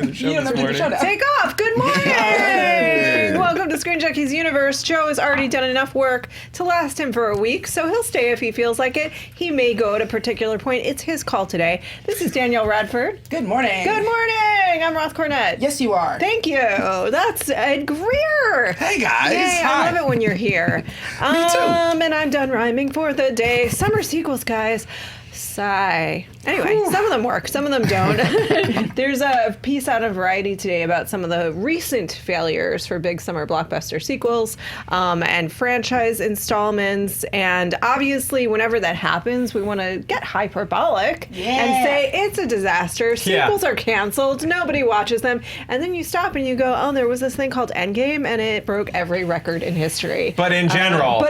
the show this morning. Take off. Good morning. Welcome to Screen Junkies Universe. Joe has already done enough work to last him for a week, so he'll stay if he feels like it. He may go at a particular point. It's his call today. This is Danielle Radford. Good morning. Good morning. I'm Roth Cornet. Yes, you are. Thank you. That's Ed Greer. Hey, guys. Yay, I love it when you're here. Me too. And I'm done rhyming for the day. Summer sequels, guys. Sigh. Anyway, some of them work, some of them don't. There's a piece out of Variety today about some of the recent failures for big summer blockbuster sequels and franchise installments. And obviously, whenever that happens, we want to get hyperbolic and say it's a disaster. Sequels are canceled. Nobody watches them. And then you stop and you go, oh, there was this thing called Endgame, and it broke every record in history. But in general.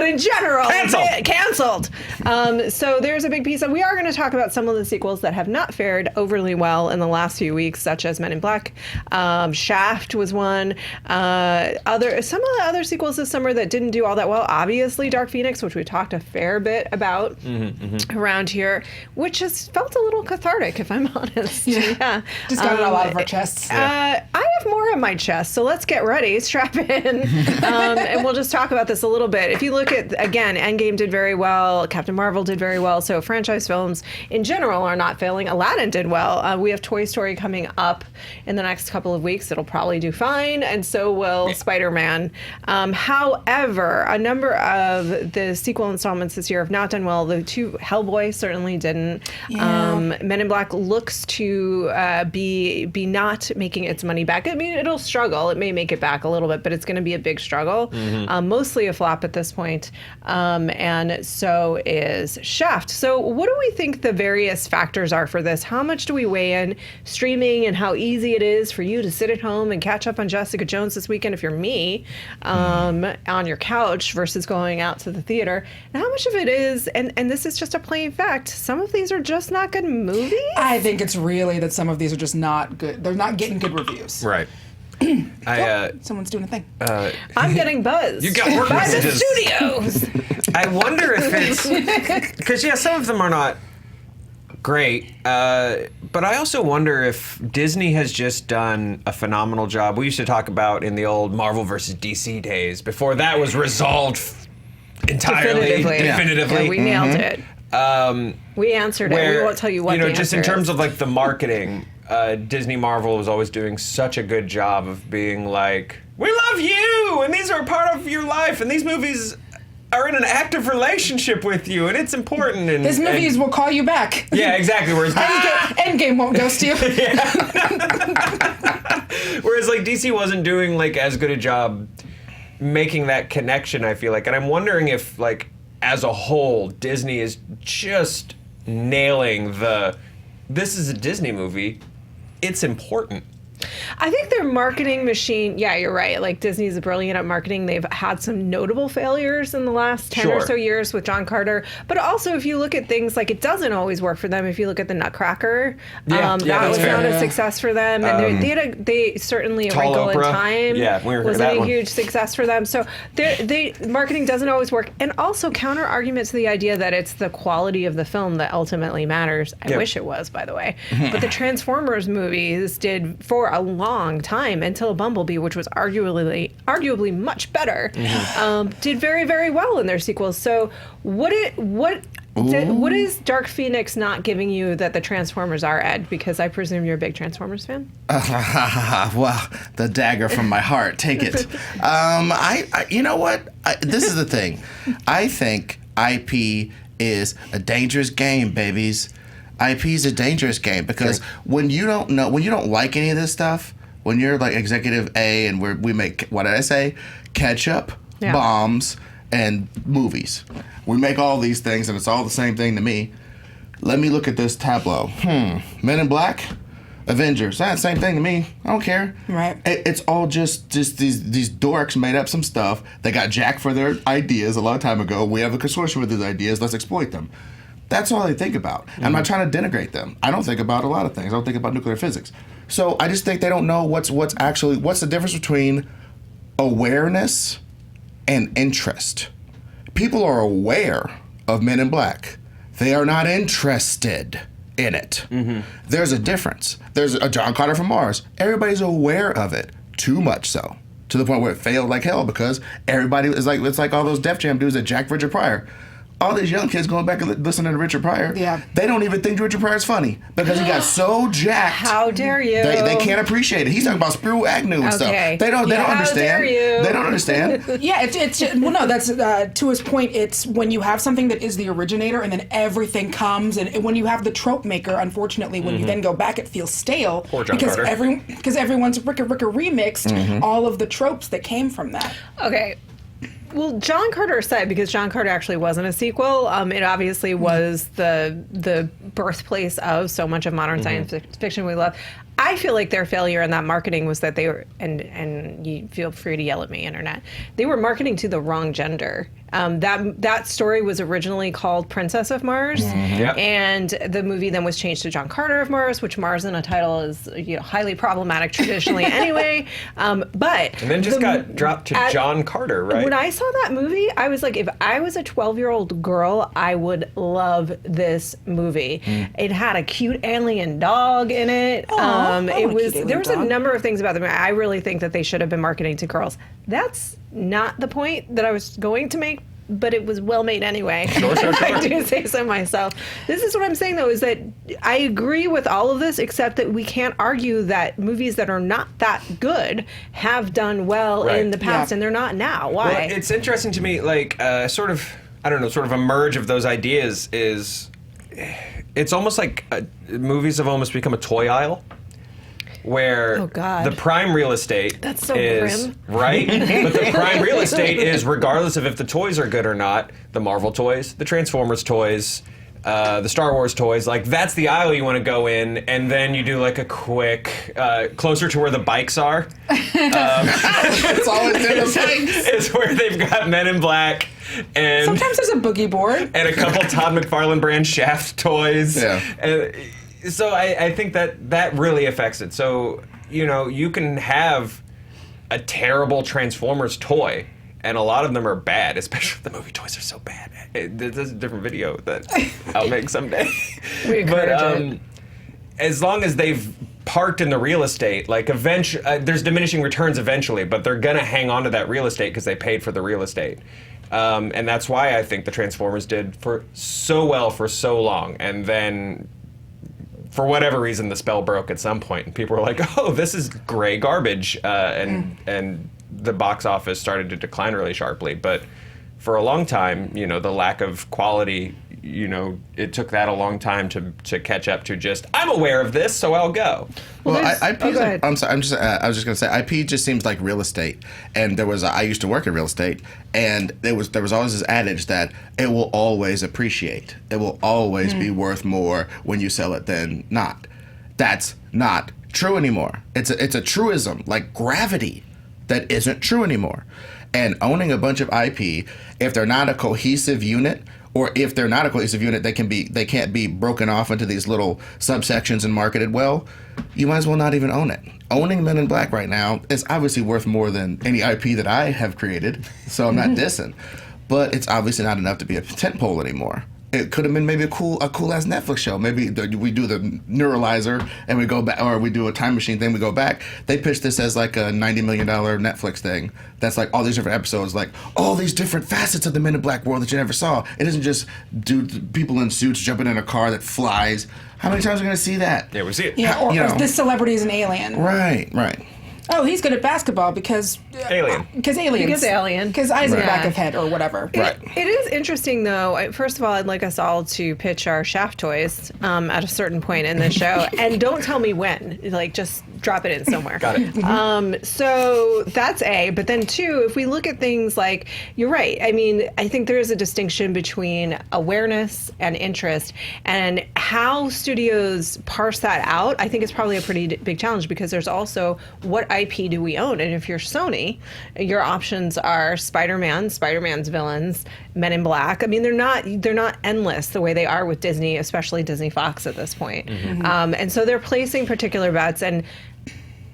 Canceled. So there's a big piece. And we are going to talk about some of the sequels that have not fared overly well in the last few weeks, such as Men in Black. Shaft was one. Some of the other sequels this summer that didn't do all that well. Obviously, Dark Phoenix, which we talked a fair bit about around here, which has felt a little cathartic, if I'm honest. Yeah. Just got it all out of our chests. I have more on my chest, so let's get ready. Strap in. And we'll just talk about this a little bit. If you look at, again, Endgame did very well. Captain Marvel did very well. So franchise films in general are not failing. Aladdin did well. We have Toy Story coming up in the next couple of weeks. It'll probably do fine, and so will Spider-Man. However, a number of the sequel installments this year have not done well. The two, Hellboy certainly didn't. Men in Black looks to be not making its money back. I mean, it'll struggle. It may make it back a little bit, but it's going to be a big struggle. Mostly a flop at this point. And so is Shaft. So what do we think the various factors are for this? How much do we weigh in streaming and how easy it is for you to sit at home and catch up on Jessica Jones this weekend if you're me on your couch versus going out to the theater? And how much of it is, and this is just a plain fact, some of these are just not good movies? I think it's really that some of these are just not good. They're not getting good reviews. Right. Someone's doing a thing. I'm getting buzzed. You got work by the messages. studios. I wonder if it's because some of them are not great, but I also wonder if Disney has just done a phenomenal job. We used to talk about in the old Marvel versus DC days before that was resolved entirely, definitively. Yeah, we nailed it. We answered it. We won't tell you what the just in answer terms is. of like the marketing. Disney Marvel was always doing such a good job of being like, we love you, and these are a part of your life, and these movies are in an active relationship with you, and it's important. And these movies will call you back. Yeah, exactly. Whereas Endgame won't ghost you. Whereas like DC wasn't doing like as good a job making that connection, I feel like, and I'm wondering if like as a whole Disney is just nailing this is a Disney movie. It's important. I think their marketing machine, yeah, you're right. Like Disney's brilliant at marketing. They've had some notable failures in the last 10 or so years with John Carter. But also if you look at things like it doesn't always work for them. If you look at the Nutcracker, that was not a success for them. And they certainly A Wrinkle in Time wasn't a huge success for them. So marketing doesn't always work. And also counter argument to the idea that it's the quality of the film that ultimately matters. I wish it was, by the way. But the Transformers movies did for a long time until Bumblebee, which was arguably much better, did very, very well in their sequels. So what is Dark Phoenix not giving you that the Transformers are, Ed? Because I presume you're a big Transformers fan. Well, the dagger from my heart. Take it. You know what? This is the thing. I think IP is a dangerous game, babies. IP is a dangerous game because when you don't like any of this stuff, when you're like executive A and we make, what did I say? Ketchup, bombs, and movies. We make all these things and it's all the same thing to me. Let me look at this tableau. Men in Black, Avengers, that's the same thing to me. I don't care. Right. It's all just these dorks made up some stuff. They got jacked for their ideas a long time ago. We have a consortium with these ideas. Let's exploit them. That's all I think about. I'm not trying to denigrate them. I don't think about a lot of things. I don't think about nuclear physics. So I just think they don't know what's the difference between awareness and interest. People are aware of Men in Black. They are not interested in it. There's a difference. There's a John Carter from Mars. Everybody's aware of it, too much so, to the point where it failed like hell because everybody is like, it's like all those Def Jam dudes that jacked Richard Pryor. All these young kids going back and listening to Richard Pryor, they don't even think Richard Pryor's funny because he got so jacked. How dare you? They can't appreciate it. He's talking about Spiro Agnew and stuff. They don't understand. They don't understand. It's well, no, that's to his point. It's when you have something that is the originator and then everything comes, and when you have the trope maker, unfortunately, when you then go back, it feels stale. Poor John because Carter. because everyone's Ricka remixed all of the tropes that came from that. Okay. Well, John Carter said, because John Carter actually wasn't a sequel, it obviously was the birthplace of so much of modern science fiction we love. I feel like their failure in that marketing was that they were, and you feel free to yell at me, Internet, they were marketing to the wrong gender. That story was originally called Princess of Mars, and the movie then was changed to John Carter of Mars, which Mars in a title is highly problematic traditionally anyway. But and then just got dropped to John Carter, right? When I saw that movie, I was like, if I was a 12-year-old girl, I would love this movie. It had a cute alien dog in it. There was a number of things about the movie. I really think that they should have been marketing to girls. That's not the point that I was going to make, but it was well made anyway. Sure. I do say so myself. This is what I'm saying, though, is that I agree with all of this, except that we can't argue that movies that are not that good have done well in the past, and they're not now. Why? Well, it's interesting to me, like, sort of a merge of those ideas is, it's almost like movies have almost become a toy aisle. Where the prime real estate That's so is grim. right, but the prime real estate is regardless of if the toys are good or not. The Marvel toys, the Transformers toys, the Star Wars toys, like that's the aisle you want to go in, and then you do like a quick closer to where the bikes are. It's always in the bikes. Is where they've got Men in Black. And sometimes there's a boogie board and a couple Todd McFarlane brand Shaft toys. Yeah. And, so I think that really affects it. So, you can have a terrible Transformers toy, and a lot of them are bad, especially the movie toys are so bad. There's a different video that I'll make someday. We encourage it. As long as they've parked in the real estate, like eventually, there's diminishing returns eventually, but they're going to hang on to that real estate because they paid for the real estate. And that's why I think the Transformers did so well for so long. And then for whatever reason, the spell broke at some point, and people were like, "Oh, this is gray garbage," and the box office started to decline really sharply. But for a long time, the lack of quality, it took that a long time to catch up to just, I'm aware of this, so I'll go. Well, IP. go ahead. I'm sorry. I was just gonna say, IP just seems like real estate. And I used to work in real estate, and there was always this adage that it will always appreciate. It will always be worth more when you sell it than not. That's not true anymore. It's a truism, like gravity, that isn't true anymore. And owning a bunch of IP, if they're not a cohesive unit, or if they're not a cohesive unit, they can't be broken off into these little subsections and marketed well, you might as well not even own it. Owning Men in Black right now is obviously worth more than any IP that I have created, so I'm not dissing. But it's obviously not enough to be a tentpole anymore. It could have been maybe a cool ass Netflix show. Maybe we do the Neuralizer and we go back, or we do a time machine thing. We go back. They pitch this as like a $90 million Netflix thing. That's like all these different episodes, like all these different facets of the Men in Black world that you never saw. It isn't just people in suits jumping in a car that flies. How many times are we gonna see that? Yeah, we see it. Yeah, or this celebrity is an alien. Right. Oh, he's good at basketball because Alien. Because aliens. Because alien. Because eyes in the Right. back of head or whatever. Right. It is interesting, though. First of all, I'd like us all to pitch our Shaft toys at a certain point in the show, and don't tell me when. Like, just drop it in somewhere. Got it. So that's A. But then two, if we look at things like, you're right. I mean, I think there is a distinction between awareness and interest, and how studios parse that out. I think it's probably a pretty big challenge, because there's also what IP do we own? And if you're Sony, your options are Spider-Man, Spider-Man's villains, Men in Black. I mean, they're not endless the way they are with Disney, especially Disney Fox at this point. And so they're placing particular bets, and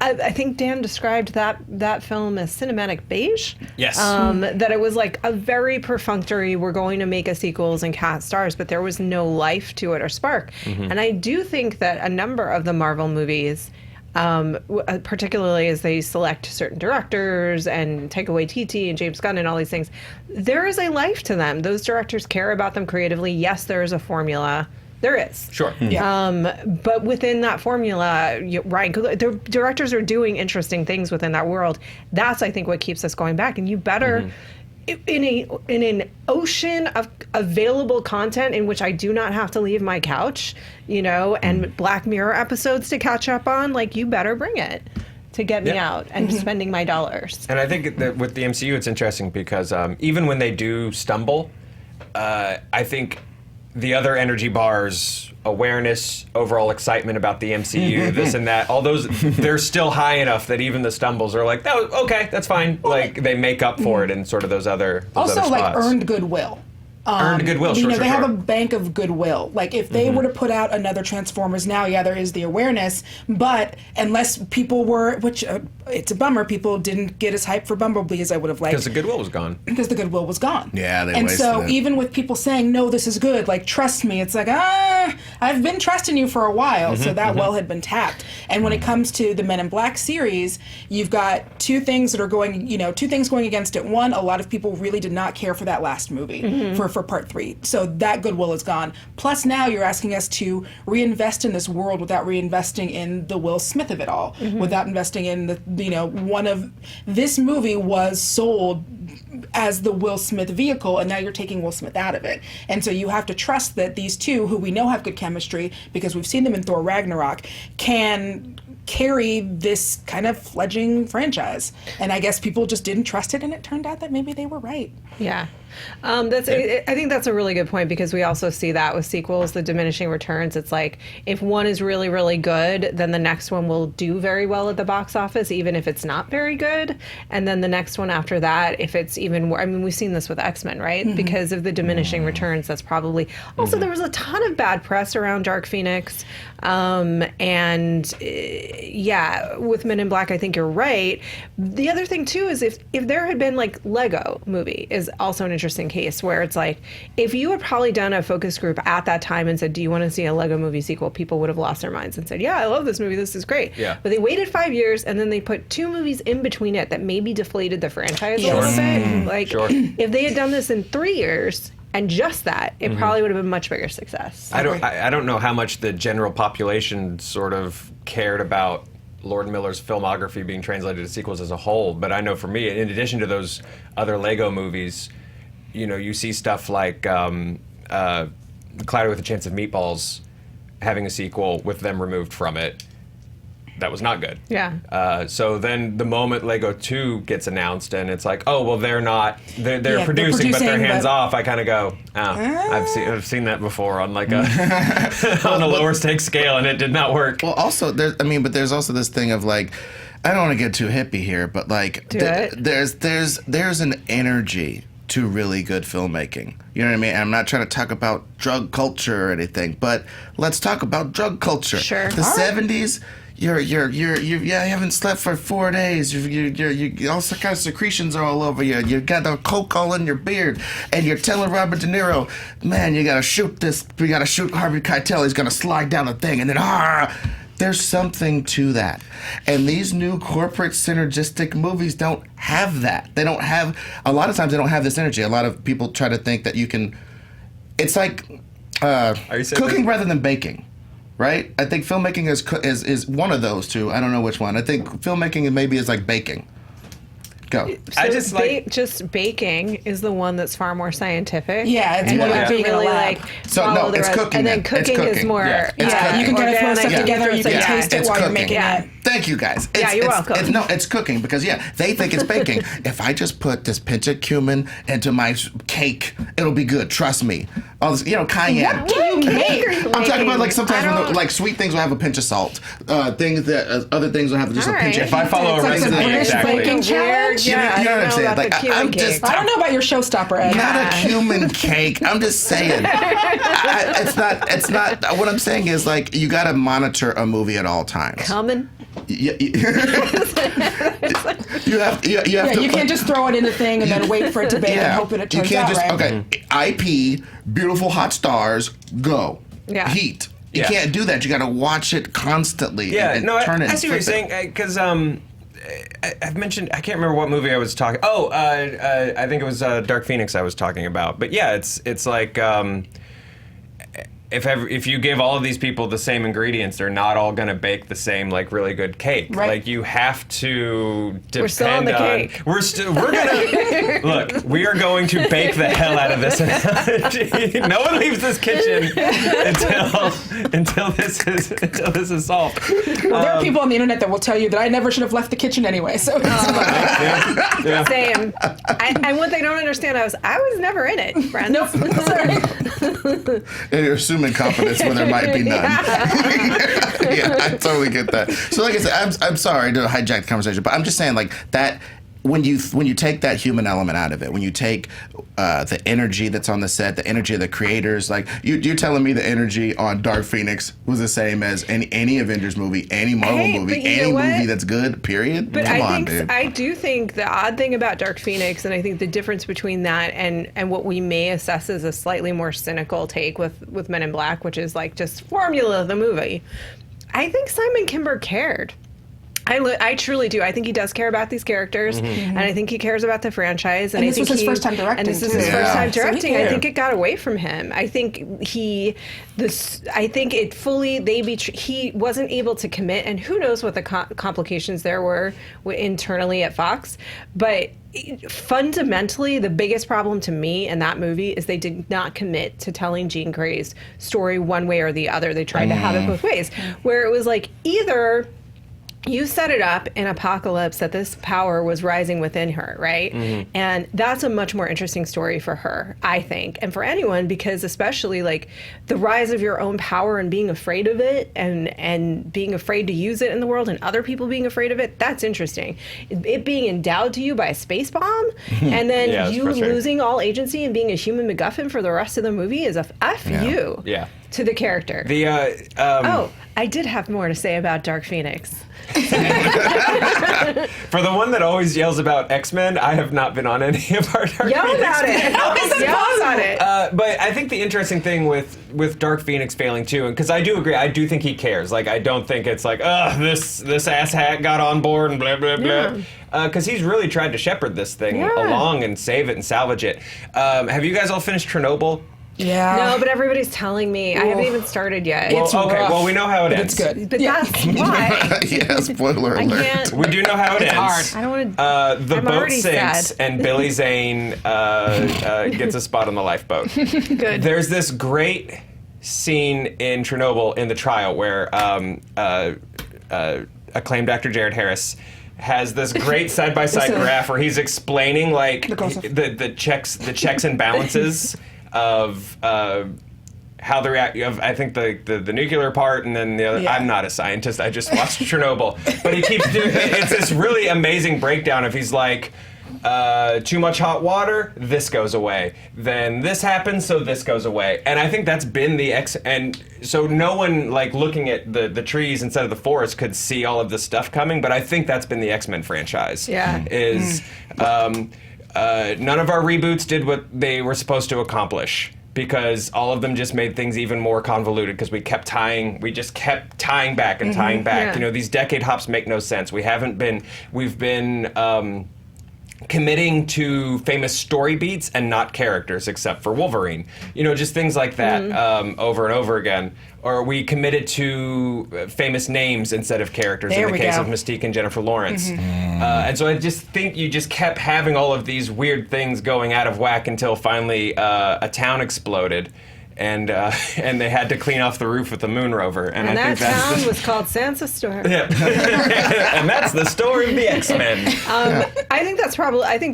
I think Dan described that film as cinematic beige. Yes. That it was like a very perfunctory, we're going to make a sequels and cast stars, but there was no life to it or spark. And I do think that a number of the Marvel movies, particularly as they select certain directors and Taika Waititi and James Gunn and all these things, there is a life to them. Those directors care about them creatively. Yes, there is a formula. There is. Sure. But within that formula, Ryan Coogler, the directors are doing interesting things within that world. That's, I think, what keeps us going back. And you better, in an ocean of available content in which I do not have to leave my couch, and Black Mirror episodes to catch up on, like, you better bring it to get me out and spending my dollars. And I think that with the MCU, it's interesting because even when they do stumble, I think the other energy bars, awareness, overall excitement about the MCU, this and that, all those, they're still high enough that even the stumbles are like, oh, okay, that's fine. Like, they make up for it in sort of those other Also, other like, spots. earned goodwill. Earned goodwill, sure, they have a bank of goodwill. Like, if they were to put out another Transformers now, there is the awareness, but unless people were, which it's a bummer, people didn't get as hyped for Bumblebee as I would have liked. Because the goodwill was gone. Because the goodwill was gone. Yeah, they And wasted so it. even with people saying, no, this is good, like, trust me, it's like, I've been trusting you for a while, so that well had been tapped. And when it comes to the Men in Black series, you've got two things going against it. One, a lot of people really did not care for that last movie, for part 3. So that goodwill is gone. Plus now you're asking us to reinvest in this world without reinvesting in the Will Smith of it all, without investing in this movie was sold as the Will Smith vehicle, and now you're taking Will Smith out of it. And so you have to trust that these two, who we know have good chemistry because we've seen them in Thor Ragnarok, can carry this kind of fledgling franchise. And I guess people just didn't trust it, and it turned out that maybe they were right. Yeah. I think that's a really good point, because we also see that with sequels, the diminishing returns. It's like, if one is really, really good, then the next one will do very well at the box office, even if it's not very good. And then the next one after that, if it's even more, I mean, we've seen this with X-Men, right? Because of the diminishing returns, that's probably, also there was a ton of bad press around Dark Phoenix. With Men in Black, I think you're right. The other thing too is if there had been, like, Lego movie is also an interesting case, where it's like, if you had probably done a focus group at that time and said, do you want to see a Lego movie sequel, people would have lost their minds and said, yeah, I love this movie, this is great. Yeah. But they waited 5 years, and then they put 2 movies in between it that maybe deflated the franchise a little bit. Like, if they had done this in 3 years and just that, it probably would have been a much bigger success. I don't know how much the general population sort of cared about Lord Miller's filmography being translated to sequels as a whole, but I know for me, in addition to those other Lego movies, you see stuff like Cloudy with a Chance of Meatballs having a sequel with them removed from it. That was not good. Yeah. So then the moment Lego 2 gets announced and it's like, oh, well, they're producing, but they're hands off, I kind of go, I've seen that before on like a on a lower stakes scale, and it did not work. Well, also, there's also this thing of, like, I don't want to get too hippie here, but, like, there's an energy to really good filmmaking. You know what I mean? And I'm not trying to talk about drug culture or anything, but let's talk about drug culture. Sure. The 70s, you haven't slept for 4 days. You all kind of secretions are all over you. You got the coke all in your beard, and you're telling Robert De Niro, man, you gotta shoot Harvey Keitel. He's gonna slide down the thing, and then there's something to that. And these new corporate synergistic movies don't have that. A lot of times they don't have this energy. A lot of people try to think that you can, it's like cooking rather than baking, right? I think filmmaking is one of those two. I don't know which one. I think filmmaking maybe is like baking. Go. So just baking is the one that's far more scientific. Yeah, it's and more you like have to being in a really lab. like So, follow no, the it's rest. cooking And then then. It's cooking is cooking. more Yeah, it's cooking. You can kind of throw stuff together, you can taste it it's while you're cooking. making it. Thank you, guys. You're welcome. It's cooking because, they think it's baking. If I just put this pinch of cumin into my cake, it'll be good. Trust me. All this, cayenne. I'm talking about, like, sometimes when sweet things will have a pinch of salt. Things that other things will have just a pinch of. If I follow a It's like recipe the British exactly, baking challenge. You know what I'm saying? Like, I'm just. I don't know about your showstopper, Ed. Not a cumin cake. I'm just saying. It's not. What I'm saying is, like, you got to monitor a movie at all times. Coming. you have to. You can't just throw it in the thing and then wait for it to bake and hope that it turns out right. Okay, IP, beautiful hot stars, go. Yeah. Heat. You can't do that. You got to watch it constantly. Yeah, and no, turn it. I see what you're saying, because I've mentioned, I can't remember what movie I was talking. I think it was Dark Phoenix I was talking about. But yeah, it's like if you give all of these people the same ingredients, they're not all going to bake the same like really good cake. Right. Like you have to depend We're still on the cake. We're gonna look. We are going to bake the hell out of this analogy. No one leaves this kitchen until this is solved. Well, there are people on the internet that will tell you that I never should have left the kitchen anyway. So Yeah. Same. And what they don't understand, I was never in it, friends. nope. Sorry. And you're assuming competence when there might be none. Yeah, I totally get that. So like I said, I'm sorry to hijack the conversation, but I'm just saying like that when you take that human element out of it, when you take the energy that's on the set, the energy of the creators, like you're telling me the energy on Dark Phoenix was the same as any Avengers movie, any Marvel movie, any movie that's good, period? But Come on, dude. I do think the odd thing about Dark Phoenix, and I think the difference between that and what we may assess as a slightly more cynical take with Men in Black, which is like just formula of the movie, I think Simon Kimber cared. I truly do. I think he does care about these characters, and I think he cares about the franchise. And this was his first time directing. And this is too. his first time directing. So I think it got away from him. I think he wasn't able to commit, and who knows what the complications there were internally at Fox, but fundamentally, the biggest problem to me in that movie is they did not commit to telling Jean Grey's story one way or the other. They tried to have it both ways, where it was like either you set it up in Apocalypse that this power was rising within her, right? Mm-hmm. And that's a much more interesting story for her, I think, and for anyone, because especially like the rise of your own power and being afraid of it and being afraid to use it in the world and other people being afraid of it, that's interesting. It being endowed to you by a space bomb and then you losing all agency and being a human MacGuffin for the rest of the movie is a F you to the character. I did have more to say about Dark Phoenix. For the one that always yells about X-Men, I have not been on any of our Dark Yell Phoenix. about it. Yell about it. But I think the interesting thing with Dark Phoenix failing too, and because I do agree, I do think he cares. Like I don't think it's like, this asshat got on board and blah blah blah. Because he's really tried to shepherd this thing along and save it and salvage it. Have you guys all finished Chernobyl? Yeah. No, but everybody's telling me. I haven't even started yet. Well, It's okay, rough, well, we know how it ends. It's good. But that's why. Yeah, spoiler alert. Can't. We do know how it ends. hard. I don't want to. The I'm boat already sinks, sad. and Billy Zane gets a spot on the lifeboat. Good. There's this great scene in Chernobyl in the trial where acclaimed actor Jared Harris has this great side-by-side graph where he's explaining like the checks and balances of how the I think the nuclear part, and then the other. I'm not a scientist. I just watched Chernobyl, but he keeps doing. It's this really amazing breakdown of he's like. Too much hot water, this goes away. Then this happens, so this goes away. And I think that's been the and so no one like looking at the trees instead of the forest could see all of this stuff coming. But I think that's been the X-Men franchise. Yeah, is none of our reboots did what they were supposed to accomplish. Because all of them just made things even more convoluted because we just kept tying back and tying back. Yeah. You know, these decade hops make no sense. We've been committing to famous story beats and not characters, except for Wolverine. You know, just things like that over and over again. Or we committed to famous names instead of characters in the case of Mystique and Jennifer Lawrence. And so I just think you just kept having all of these weird things going out of whack until finally a town exploded. And they had to clean off the roof with the moon rover. And I that think town was called Sansa Store. Yeah. And that's the story of the X-Men. I think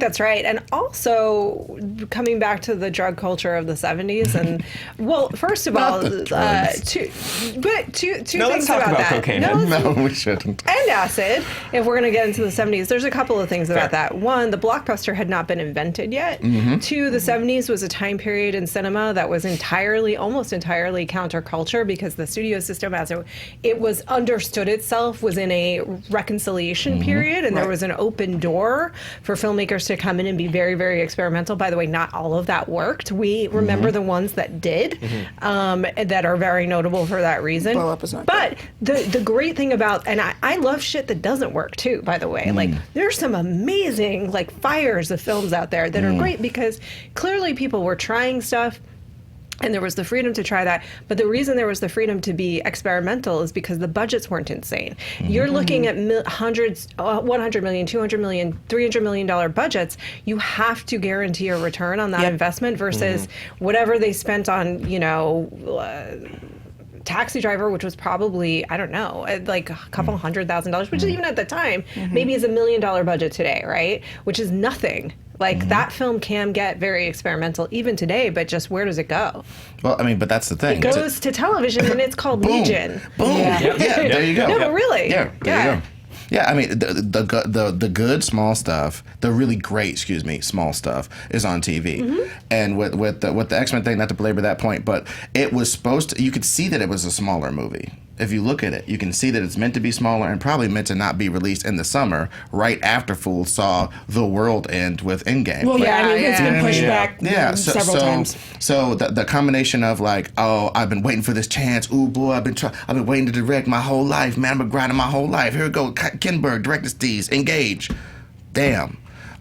that's right. And also, coming back to the drug culture of the 70s, and well, first of all, two things let's talk about that. cocaine. No, we shouldn't. And acid, if we're going to get into the 70s, there's a couple of things about that. One, the blockbuster had not been invented yet. Two, the 70s was a time period in cinema that was entirely almost entirely counterculture, because the studio system, as it was understood itself, was in a reconciliation period, and there was an open door for filmmakers to come in and be very, very experimental. By the way, not all of that worked. We remember the ones that did, that are very notable for that reason. Blow Up is not but the great thing about, and I love shit that doesn't work too, by the way. Like, there's some amazing, like, fires of films out there that are great, because clearly people were trying stuff, and there was the freedom to try that. But the reason there was the freedom to be experimental is because the budgets weren't insane. You're looking at hundreds, 100 million, 200 million, $300 million budgets. You have to guarantee a return on that investment versus whatever they spent on, Taxi Driver, which was probably, I don't know, like a couple $100,000, which even at the time, maybe is $1 million budget today, right? Which is nothing. Like, that film can get very experimental even today, but just where does it go? Well, I mean, but that's the thing. It goes to television, and it's called Boom. Legion. Boom. Yeah, there you go. No, but really. Yeah, there you go. Yeah, I mean, the good small stuff, the really great, small stuff is on TV. And with the X-Men thing, not to belabor that point, but it was supposed to, you could see that it was a smaller movie. If you look at it, you can see that it's meant to be smaller and probably meant to not be released in the summer, right after Fools saw the world end with Endgame. Well, I mean, it's been pushed back several times. So the combination of like, oh, I've been waiting for this chance. Ooh, boy, I've been waiting to direct my whole life, man. I've been grinding my whole life. Here we go, Kinberg, director's D's, engage. Damn.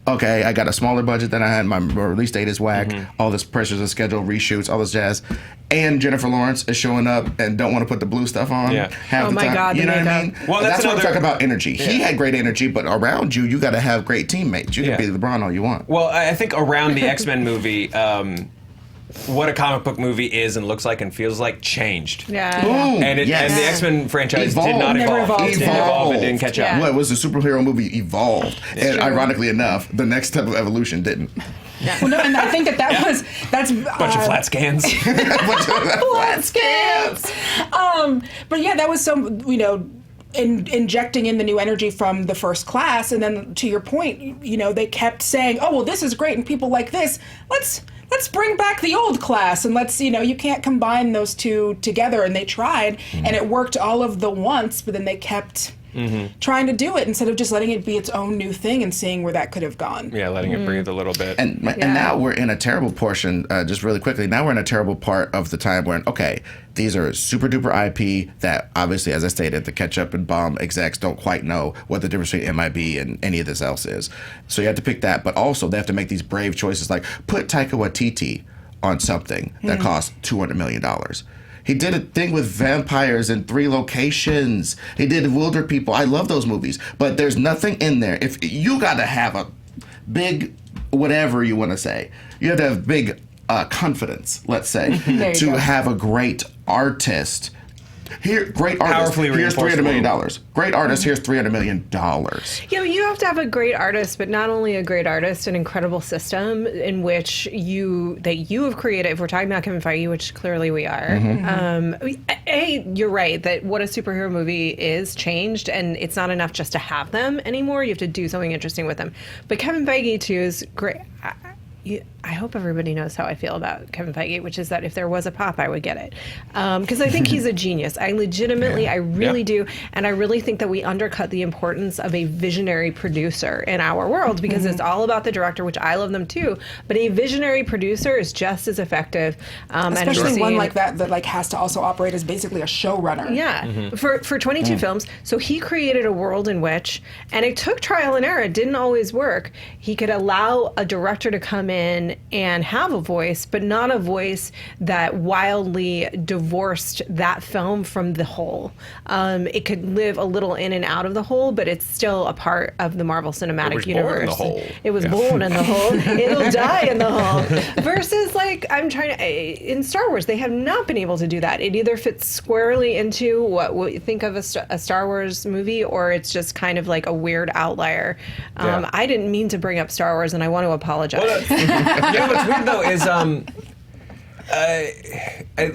Okay, I got a smaller budget than I had. My release date is whack. All this pressures of schedule, reshoots, all this jazz. And Jennifer Lawrence is showing up and don't want to put the blue stuff on half the time. God, you know what I mean? Well, that's what I'm talking about, energy. Yeah. He had great energy, but around you, you got to have great teammates. You can be LeBron all you want. Well, I think around the X-Men movie, what a comic book movie is and looks like and feels like changed. Yeah. Boom. And the X-Men franchise did not Never evolve. evolved. It didn't evolve and didn't catch up. What was the superhero movie evolved, and ironically enough, the next step of evolution didn't. Well, no, and I think that's Bunch of flat scans. flat scans. But yeah, that was some, injecting in the new energy from the First Class, and then to your point, they kept saying, "Oh, well, this is great," and people like this. Let's bring back the old class, and let's, you can't combine those two together. And they tried, and it worked all of the once, but then they kept trying to do it instead of just letting it be its own new thing and seeing where that could have gone. Yeah, letting it breathe a little bit. And now we're in a terrible portion, just really quickly, now we're in a terrible part of the time where, okay, these are super duper IP that obviously, as I stated, the ketchup and bomb execs don't quite know what the difference between MIB and any of this else is. So you have to pick that, but also they have to make these brave choices like put Taika Waititi on something that costs $200 million. He did a thing with vampires in 3 locations. He did Wilder People. I love those movies, but there's nothing in there. If you got to have a big, whatever you want to say, you have to have big confidence, let's say, to have a great artist. Here, great artist. Powerfully here's $300 million. Great artist. Here's $300 million. Yeah, you have to have a great artist, but not only a great artist, an incredible system in which you have created. If we're talking about Kevin Feige, which clearly we are, you're right that what a superhero movie is changed, and it's not enough just to have them anymore. You have to do something interesting with them. But Kevin Feige too is great. I hope everybody knows how I feel about Kevin Feige, which is that if there was a pop, I would get it. Because I think he's a genius. I legitimately, I really do. And I really think that we undercut the importance of a visionary producer in our world, because it's all about the director, which I love them too. But a visionary producer is just as effective. Especially one like that like has to also operate as basically a showrunner. Yeah, for 22 films. So he created a world in which, and it took trial and error, it didn't always work. He could allow a director to come in and have a voice, but not a voice that wildly divorced that film from the whole. It could live a little in and out of the whole, but it's still a part of the Marvel Cinematic Universe. It was born in the hole. It'll die in the hole. Versus, like, in Star Wars, they have not been able to do that. It either fits squarely into what we think of a Star Wars movie, or it's just kind of like a weird outlier. I didn't mean to bring up Star Wars, and I want to apologize. What's weird though is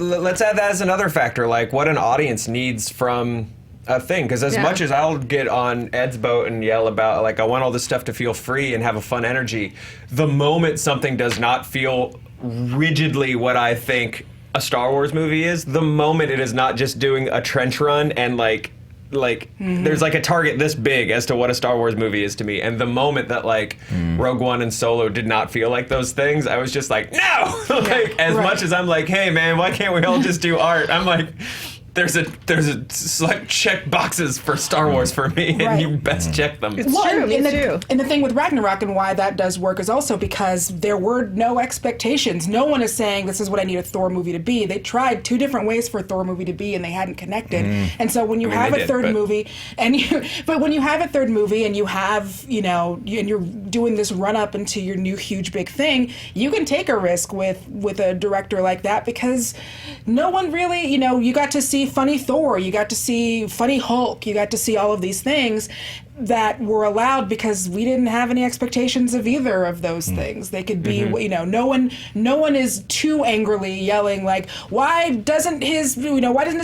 let's add that as another factor, like what an audience needs from a thing. Because as much as I'll get on Ed's boat and yell about, like, I want all this stuff to feel free and have a fun energy, the moment something does not feel rigidly what I think a Star Wars movie is the moment it is not just doing a trench run and like there's like a target this big as to what a Star Wars movie is to me, and the moment that like Rogue One and Solo did not feel like those things, I was just like, no. Like as much as I'm like, hey man, why can't we all just do art? I'm like, there's a select check boxes for Star Wars for me, and you best check them. It's true, me too. And the thing with Ragnarok and why that does work is also because there were no expectations. No one is saying this is what I need a Thor movie to be. They tried 2 different ways for a Thor movie to be, and they hadn't connected. And so when you have a third movie, and when you have a third movie, and you have and you're doing this run up into your new huge big thing, you can take a risk with a director like that because no one really, you got to see funny Thor, you got to see funny Hulk, you got to see all of these things that were allowed because we didn't have any expectations of either of those things. They could be, no one is too angrily yelling like, why doesn't his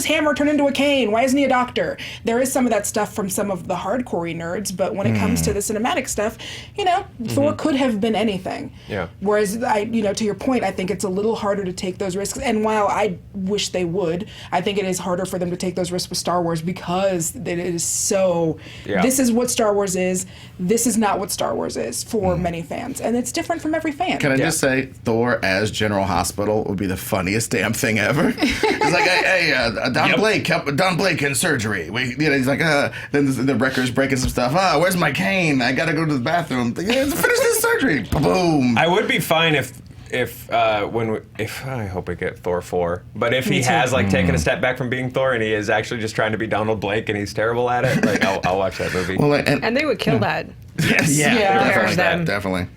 hammer turn into a cane? Why isn't he a doctor? There is some of that stuff from some of the hardcore nerds, but when it comes to the cinematic stuff, Thor could have been anything. Yeah. Whereas to your point, I think it's a little harder to take those risks. And while I wish they would, I think it is harder for them to take those risks with Star Wars because it is so. Yeah. This is what Star Wars is. This is not what Star Wars is for many fans, and it's different from every fan. Can I just say, Thor as General Hospital would be the funniest damn thing ever? It's like, hey, Don Blake in surgery. He's like, then the Wrecker's breaking some stuff. Where's my cane? I gotta go to the bathroom. Finish this surgery. Boom. I would be fine if I hope we get Thor 4, but if he has like taken a step back from being Thor and he is actually just trying to be Donald Blake and he's terrible at it, like I'll watch that movie. Well, and they would kill that. Yes, definitely.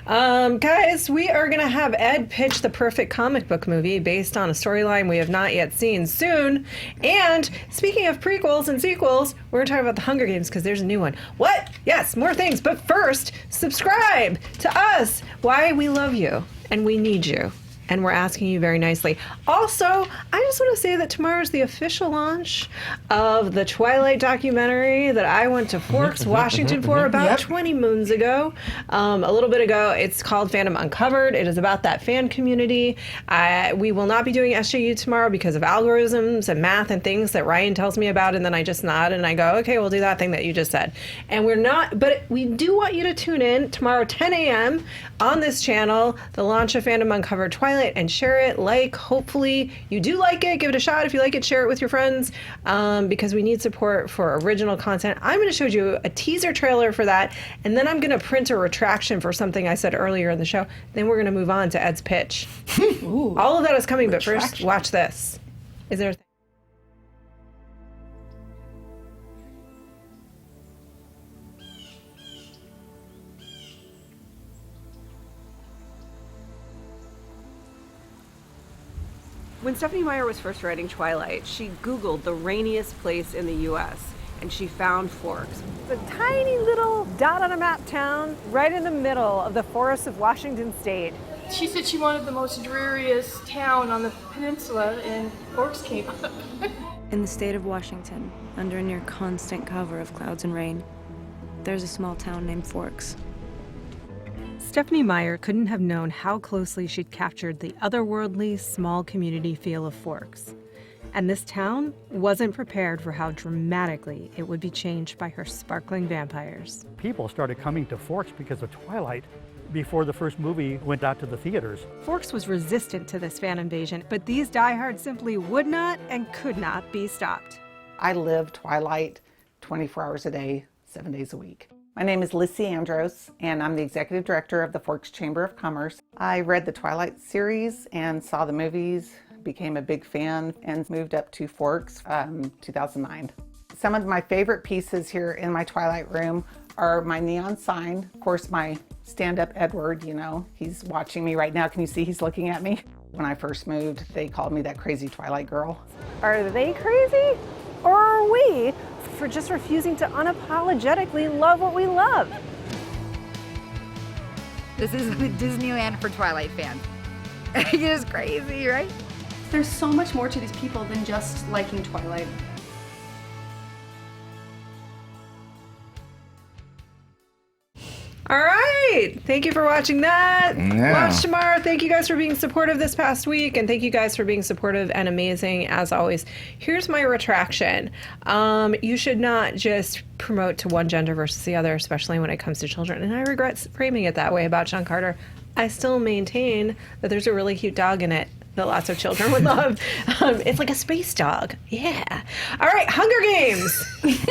Guys, we are going to have Ed pitch the perfect comic book movie based on a storyline we have not yet seen soon. And speaking of prequels and sequels, we're going to talk about the Hunger Games because there's a new one. What? Yes, more things. But first, subscribe to us. Why we love you and we need you. And we're asking you very nicely. Also, I just want to say that tomorrow is the official launch of the Twilight documentary that I went to Forks, Washington for about 20 moons ago. A little bit ago. It's called Fandom Uncovered. It is about that fan community. We will not be doing SJU tomorrow because of algorithms and math and things that Ryan tells me about, and then I just nod and I go, okay, we'll do that thing that you just said. And we're not, but we do want you to tune in tomorrow 10 a.m. on this channel, the launch of Fandom Uncovered Twilight, and share it. Hopefully you do like it. Give it a shot. If you like it, share it with your friends because we need support for original content. I'm going to show you a teaser trailer for that, and then I'm going to print a retraction for something I said earlier in the show. Then we're going to move on to Ed's pitch. Ooh, all of that is coming, but first, watch this. Is there a When Stephenie Meyer was first writing Twilight, she Googled the rainiest place in the U.S., and she found Forks. It's a tiny little dot on a map town right in the middle of the forests of Washington State. She said she wanted the most dreariest town on the peninsula, and Forks came up. In the state of Washington, under a near constant cover of clouds and rain, there's a small town named Forks. Stephenie Meyer couldn't have known how closely she'd captured the otherworldly, small community feel of Forks. And this town wasn't prepared for how dramatically it would be changed by her sparkling vampires. People started coming to Forks because of Twilight before the first movie went out to the theaters. Forks was resistant to this fan invasion, but these diehards simply would not and could not be stopped. I live Twilight 24 hours a day, 7 days a week. My name is Lissy Andros, and I'm the executive director of the Forks Chamber of Commerce. I read the Twilight series and saw the movies, became a big fan, and moved up to Forks 2009. Some of my favorite pieces here in my Twilight room are my neon sign, of course my stand-up Edward, he's watching me right now. Can you see he's looking at me? When I first moved, they called me that crazy Twilight girl. Are they crazy? Or are we for just refusing to unapologetically love what we love? This is Disneyland for Twilight fans. It is crazy, right? There's so much more to these people than just liking Twilight. All right, right. Thank you for watching that. Yeah. Watch tomorrow. Thank you guys for being supportive this past week, and thank you guys for being supportive and amazing as always. Here's my retraction. You should not just promote to one gender versus the other, especially when it comes to children. And I regret framing it that way about John Carter. I still maintain that there's a really cute dog in it that lots of children would love. It's like a space dog. Yeah. All right, Hunger Games.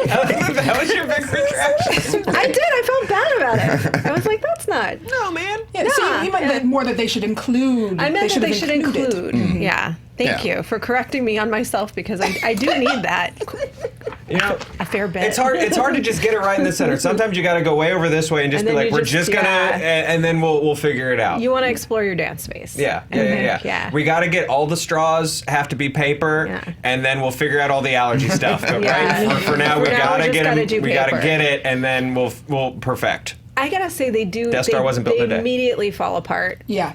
That was your big retraction. I did. I felt bad about it. I was like, that's not. No, man. Yeah, so you meant that more that they should include. I meant that they should include. it. Yeah. Thank you for correcting me on myself because I do need that. You know, a fair bit. It's hard to just get it right in the center. Sometimes you got to go way over this way and just And be then like, you we're just- just gonna, and then we'll figure it out. You want to explore your dance space. Yeah. Yeah. We got to get all the straws have to be paper, Yeah. and then we'll figure out all the allergy stuff. But Yeah. right for now, For we now, gotta we just get gotta them. do We gotta paper. get it, and then we'll perfect. I gotta say they do. Death Star wasn't built in a They day. immediately fall apart. Yeah.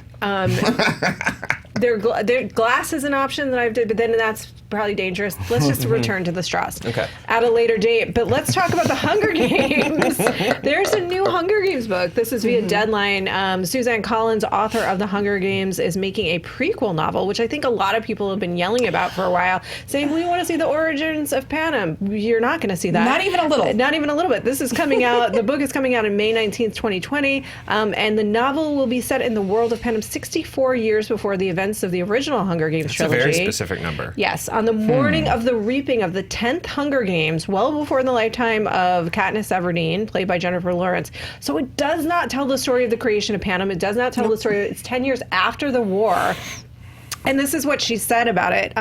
Their glass is an option that I've did, but then that's probably dangerous. Let's just return to the straws Okay. at a later date. But let's talk about the Hunger Games. There's a new Hunger Games book. This is via Deadline. Suzanne Collins, author of the Hunger Games, is making a prequel novel, which I think a lot of people have been yelling about for a while, saying we want to see the origins of Panem. You're not going to see that. Not even a little. Not even a little bit. This is coming out. The book is coming out on May 19th, 2020, and the novel will be set in the world of Panem 64 years before the events of the original Hunger Games It's a trilogy. very specific number. Yes, on the morning of the reaping of the 10th Hunger Games, well before the lifetime of Katniss Everdeen, played by Jennifer Lawrence. So it does not tell the story of the creation of Panem. It does not tell the story. It's 10 years after the war. And this is what she said about it.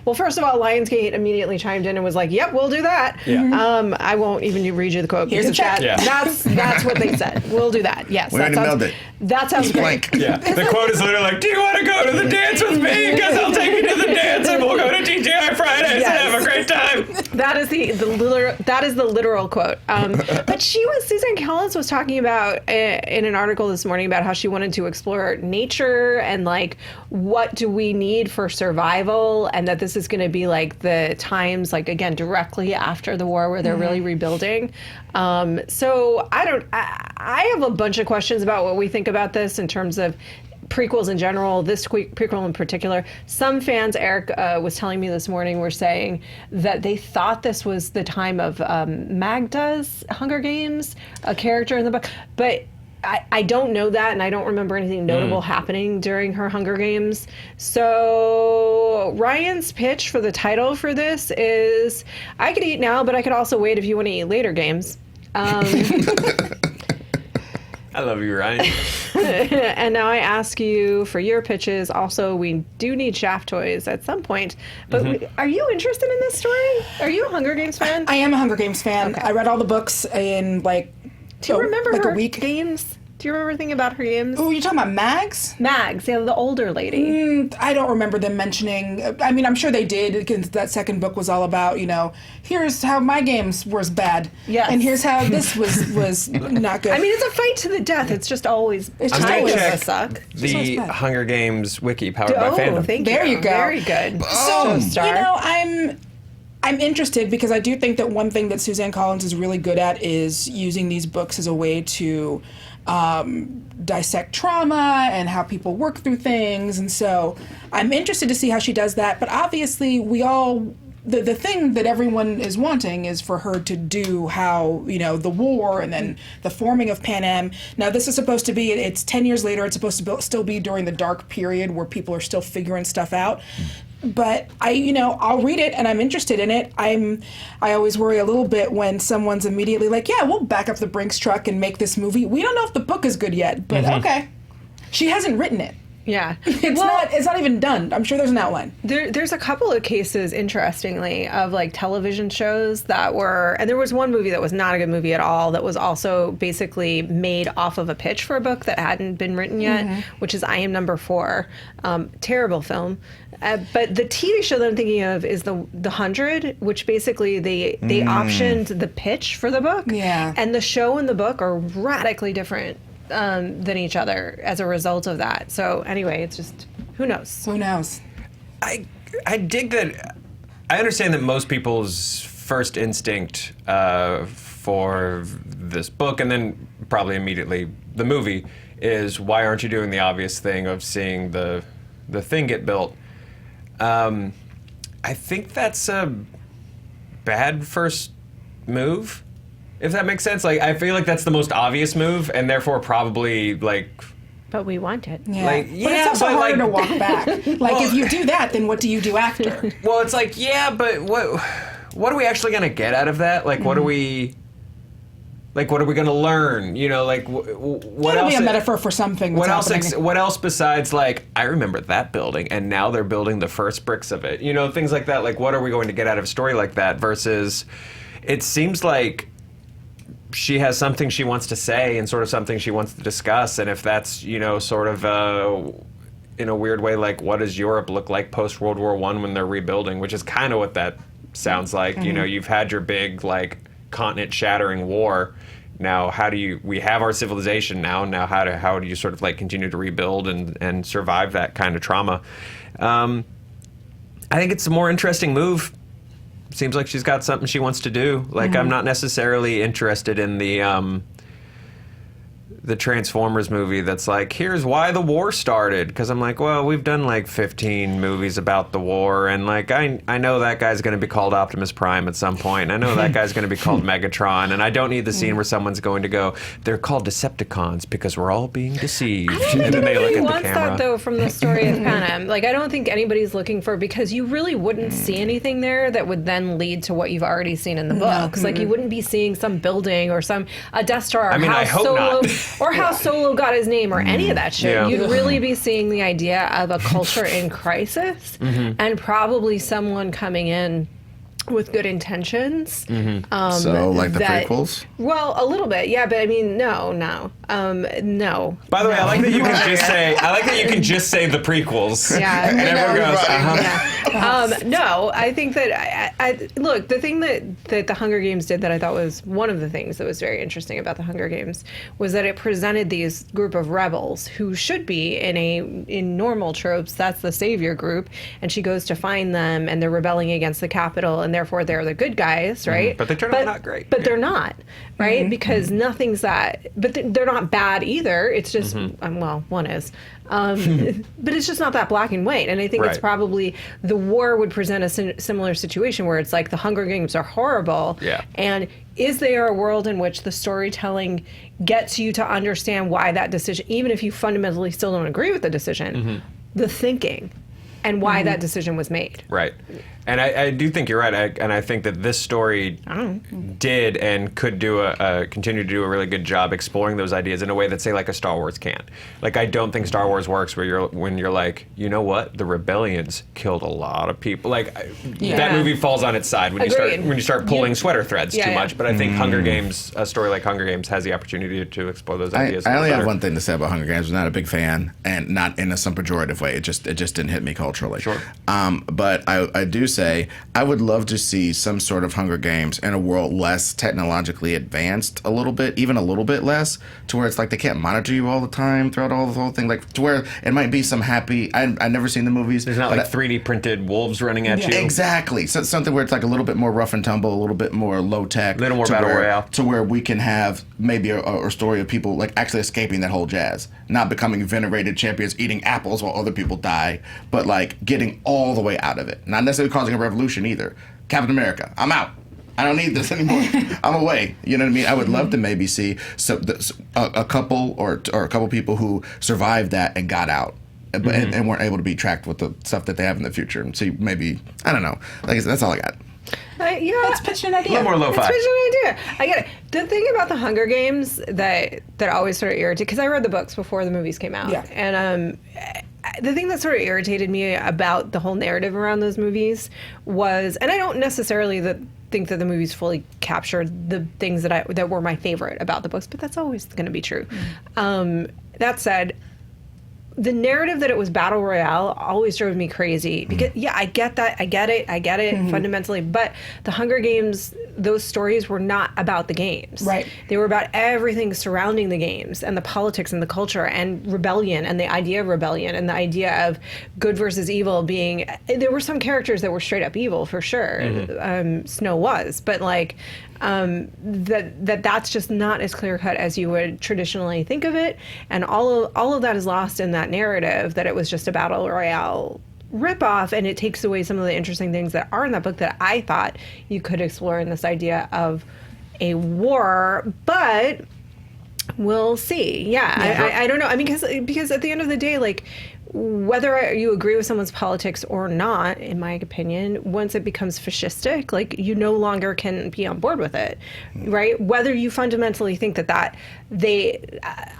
Well, first of all, Lionsgate immediately chimed in and was like, "Yep, we'll do that." Yeah. I won't even read you the quote. Here's a because check. That's what they said. We'll do that. Yes, We already mailed it. That sounds It's great. blank. Yeah. The quote is literally like, "Do you want to go to the dance with me? Because I'll take you to the dance, and we'll go to TGI Fridays Yes. and have a great time." That is the literal quote. But Suzanne Collins was talking about in an article this morning about how she wanted to explore nature and like what do we need for survival, and that this is going to be like the times like again directly after the war where they're really rebuilding. So I have a bunch of questions about what we think about this in terms of prequels in general, this prequel in particular. Some fans, Eric was telling me this morning, were saying that they thought this was the time of Magda's Hunger Games, a character in the book. But I don't know that, and I don't remember anything notable happening during her Hunger Games. So Ryan's pitch for the title for this is, I could eat now, but I could also wait if you want to eat later games. I love you, Ryan. And now I ask you for your pitches. Also, we do need Shaft toys at some point. But are you interested in this story? Are you a Hunger Games fan? I am a Hunger Games fan. Okay. I read all the books in like Do you remember like her a week. games? Do you remember anything about her games? Oh, you're talking about Mags? Mags, yeah, the older lady. I don't remember them mentioning. I mean, I'm sure they did because that second book was all about, here's how my games was bad. Yes. And here's how this was not good. I mean, it's a fight to the death. It's just always It's I'm just gonna always a check suck. the bad. Hunger Games wiki powered by Oh, Fandom. thank you. There you go. Very good. So, Starr. I'm interested because I do think that one thing that Suzanne Collins is really good at is using these books as a way to dissect trauma and how people work through things. And so I'm interested to see how she does that. But obviously, the thing that everyone is wanting is for her to do how, the war and then the forming of Panem. Now, this is supposed to be, it's 10 years later, it's supposed to still be during the dark period where people are still figuring stuff out. But I'll read it and I'm interested in it. I always worry a little bit when someone's immediately like, yeah, we'll back up the Brinks truck and make this movie. We don't know if the book is good yet, but okay. She hasn't written it. Yeah. It's not even done. I'm sure there's an outline. There's a couple of cases, interestingly, of like television shows that were, and there was one movie that was not a good movie at all that was also basically made off of a pitch for a book that hadn't been written yet, which is I Am Number 4. Terrible film. But the TV show that I'm thinking of is the 100, which basically they optioned the pitch for the book. Yeah. And the show and the book are radically different than each other as a result of that. So anyway, it's just, who knows? Who knows? I dig that. I understand that most people's first instinct for this book, and then probably immediately the movie is, why aren't you doing the obvious thing of seeing the thing get built? I think that's a bad first move, if that makes sense. Like, I feel like that's the most obvious move, and therefore probably, like... But we want it. Yeah. Like, but yeah, it's also but, harder like- to walk back. Like, if you do that, then what do you do after? Well, it's like, yeah, but what are we actually going to get out of that? Like, what are we... Like, what are we going to learn? You know, like, what It'll else? be a metaphor for something. What that's else? happening. What else besides, like, I remember that building, and now they're building the first bricks of it. You know, things like that. Like, what are we going to get out of a story like that? Versus, it seems like she has something she wants to say and sort of something she wants to discuss, and if that's, you know, sort of in a weird way, like, what does Europe look like post World War I when they're rebuilding? Which is kind of what that sounds like. You know, you've had your big, like, continent-shattering war. Now, we have our civilization now how do you sort of, like, continue to rebuild and survive that kind of trauma? I think it's a more interesting move. Seems like she's got something she wants to do. Like, I'm not necessarily interested in the Transformers movie that's like, here's why the war started. Because I'm like, well, we've done like 15 movies about the war, and like I know that guy's going to be called Optimus Prime at some point. I know that guy's going to be called Megatron, and I don't need the scene where someone's going to go, they're called Decepticons because we're all being deceived. And then they look at the wants camera. that, though, from the story of Panem. Like, I don't think anybody's looking for, because you really wouldn't see anything there that would then lead to what you've already seen in the books. Like, you wouldn't be seeing some building or a Death Star, or I mean, I how hope Solo not. or how Solo got his name, or any of that shit. Yeah. You'd really be seeing the idea of a culture in crisis, and probably someone coming in with good intentions. So, like the prequels? Well, a little bit, yeah, but I mean, no. No. By the way, I like that you can just say. I like that you can just say the prequels. Yeah. And everyone goes, uh-huh. No, I think that I look, the thing that the Hunger Games did that I thought was one of the things that was very interesting about the Hunger Games was that it presented these group of rebels who should be in normal tropes. That's the savior group, and she goes to find them, and they're rebelling against the Capitol, and therefore they're the good guys, right? But they turn out not great. But they're not, right? Because nothing's that. But they're not bad either. It's just well, one is. But it's just not that black and white. And I think it's Right. probably the war would present a similar situation where it's like the Hunger Games are horrible. Yeah. And is there a world in which the storytelling gets you to understand why that decision, even if you fundamentally still don't agree with the decision, the thinking and why that decision was made? Right. And I do think you're right. And I think that this story did and could continue to do a really good job exploring those ideas in a way that, say, like a Star Wars can't. Like, I don't think Star Wars works when you're like, you know what, the rebellions killed a lot of people. Like, that movie falls on its side when you start pulling sweater threads too much. But I think Hunger Games, a story like Hunger Games, has the opportunity to explore those ideas. I only have one thing to say about Hunger Games. I'm not a big fan, and not in some pejorative way. It just didn't hit me culturally. Sure. But I do say I would love to see some sort of Hunger Games in a world less technologically advanced, a little bit, even a little bit less, to where it's like they can't monitor you all the time throughout the whole thing. Like, to where it might be some happy. I've never seen the movies. There's not like 3D printed wolves running at you. Exactly. So something where it's like a little bit more rough and tumble, a little bit more low tech, a little more battle royale, to where we can have maybe a story of people like actually escaping that whole jazz, not becoming venerated champions, eating apples while other people die, but like getting all the way out of it. Not necessarily causing a revolution either. Captain America, I'm out. I don't need this anymore. I'm away. You know what I mean? I would love to maybe see a couple or a couple people who survived that and got out. And weren't able to be tracked with the stuff that they have in the future. And see, maybe, I don't know. Like I said, that's all I got. Let's pitch an idea. A little more lo-fi. Let's pitch an idea. I get it. The thing about the Hunger Games that always sort of irritated, because I read the books before the movies came out. Yeah. And the thing that sort of irritated me about the whole narrative around those movies was, and I don't necessarily think that the movies fully captured the things that were my favorite about the books, but that's always going to be true. That said, the narrative that it was battle royale always drove me crazy because I get that, I get it fundamentally, but the Hunger Games, those stories were not about the games. Right. They were about everything surrounding the games and the politics and the culture and rebellion and the idea of rebellion and the idea of good versus evil being. There were some characters that were straight up evil for sure. Snow was, but like that's just not as clear cut as you would traditionally think of it, and all of that is lost in that narrative that it was just a battle royale ripoff, and it takes away some of the interesting things that are in that book that I thought you could explore in this idea of a war, but we'll see. Yeah. I don't know. I mean, because at the end of the day, like, whether you agree with someone's politics or not, in my opinion, once it becomes fascistic, like, you no longer can be on board with it, right? Whether you fundamentally think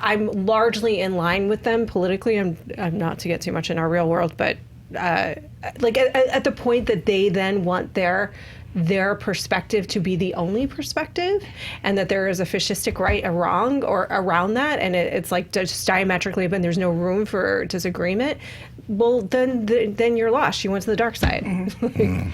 I'm largely in line with them politically. I'm not to get too much in our real world, but like at the point that they then want their perspective to be the only perspective, and that there is a fascistic right or wrong or around that, and it's like just diametrically, but there's no room for disagreement. Well, then you're lost. You went to the dark side. Mm-hmm.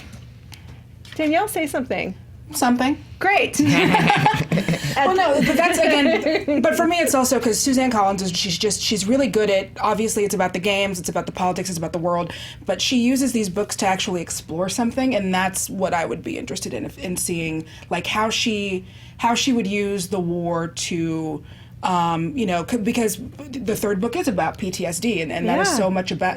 Danielle, say something. Something. Great. Well, no, but that's again. But for me, it's also because Suzanne Collins she's really good at. Obviously, it's about the games, it's about the politics, it's about the world. But she uses these books to actually explore something, and that's what I would be interested in seeing, like how she would use the war to. Because the third book is about PTSD, and that is so much about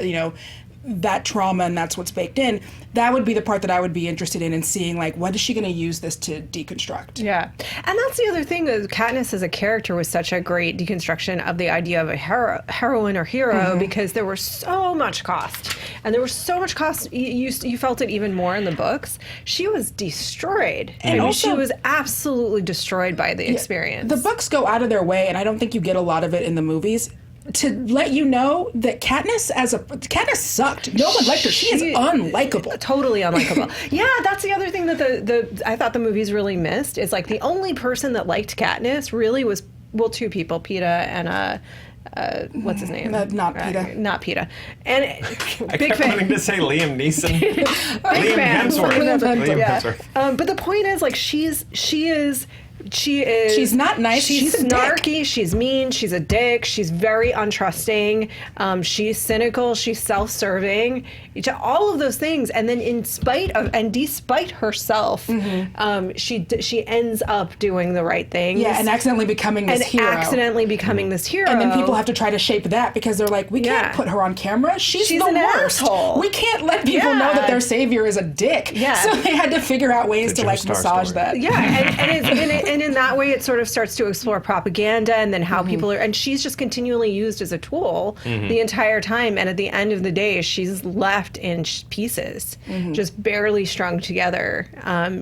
that trauma, and that's what's baked in. That would be the part that I would be interested in seeing, like, what is she going to use this to deconstruct? Yeah. And that's the other thing, is Katniss as a character was such a great deconstruction of the idea of a heroine or hero, because there was so much cost. And there was so much cost, you felt it even more in the books. She was destroyed. And also, she was absolutely destroyed by the experience. The books go out of their way, and I don't think you get a lot of it in the movies, to let you know that Katniss sucked. No one liked her. She is unlikable. Totally unlikable. Yeah, that's the other thing that I thought the movies really missed, is like the only person that liked Katniss really was, well, two people, Peeta and what's his name? Not Peeta. Not Peeta. And I kept wanting to say Liam Neeson. Liam Hemsworth. But the point is, like, she's not nice. She's snarky. She's mean. She's a dick. She's very untrusting. She's cynical. She's self-serving. All of those things, and then despite herself, she ends up doing the right things. Yeah, and accidentally becoming this hero. And then people have to try to shape that, because they're like, we can't put her on camera. She's the worst. Asshole. We can't let people know that their savior is a dick. Yeah. So they had to figure out ways to like massage that. Yeah, and in that way, it sort of starts to explore propaganda, and then how people are, and she's just continually used as a tool the entire time. And at the end of the day, she's left in pieces, just barely strung together,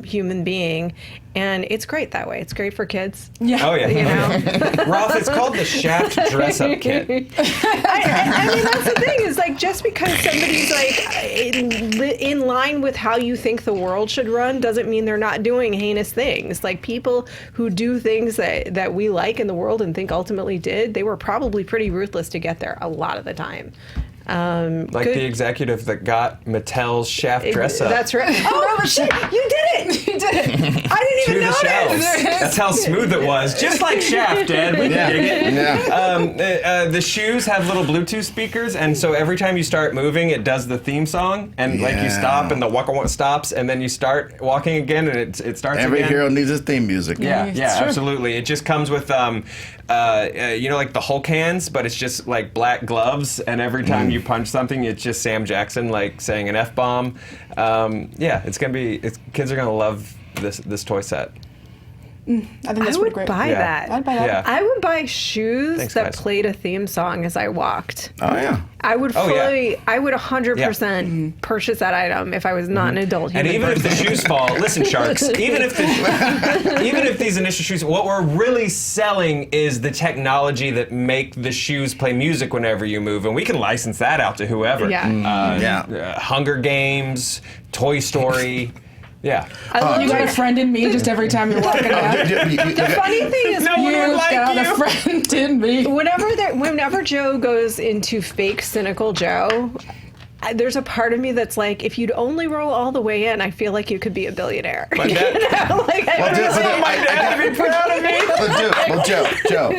human being. And it's great that way. It's great for kids. Yeah. Oh, yeah. Roth, it's called the Shaft dress-up kit. I mean, that's the thing, is like, just because somebody's like in line with how you think the world should run doesn't mean they're not doing heinous things. Like, people who do things that we like in the world and think ultimately they were probably pretty ruthless to get there a lot of the time. The executive that got Mattel's Shaft dress up. That's right. Oh, shit! You did it! You did it! I didn't even notice. That's how smooth it was. Just like Shaft, Ed. We can dig it. Yeah. The shoes have little Bluetooth speakers, and so every time you start moving, it does the theme song, and like you stop, and the waka stops, and then you start walking again, and it starts Every again. hero needs his theme music. Yeah, absolutely. It just comes with like the Hulk hands, but it's just like black gloves, and every time you punch something, it's just Sam Jackson like saying an F-bomb. It's gonna be. Kids are gonna love this toy set. I think that's would great. buy that. I'd buy that. Yeah. I would buy shoes Thanks, that guys. played a theme song as I walked. Oh yeah. I would I would 100% Mm-hmm. purchase that item if I was not an adult human. And even if the shoes fall, listen, sharks. Even if these initial shoes, what we're really selling is the technology that make the shoes play music whenever you move, and we can license that out to whoever. Hunger Games, Toy Story. Yeah. You got a friend in me just every time you're walking out. The funny thing is, No one would like got you. a friend in me. whenever Joe goes into fake cynical Joe, there's a part of me that's like, if you'd only roll all the way in, I feel like you could be a billionaire. My dad, my dad would be proud of me. Joe,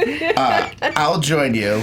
I'll join you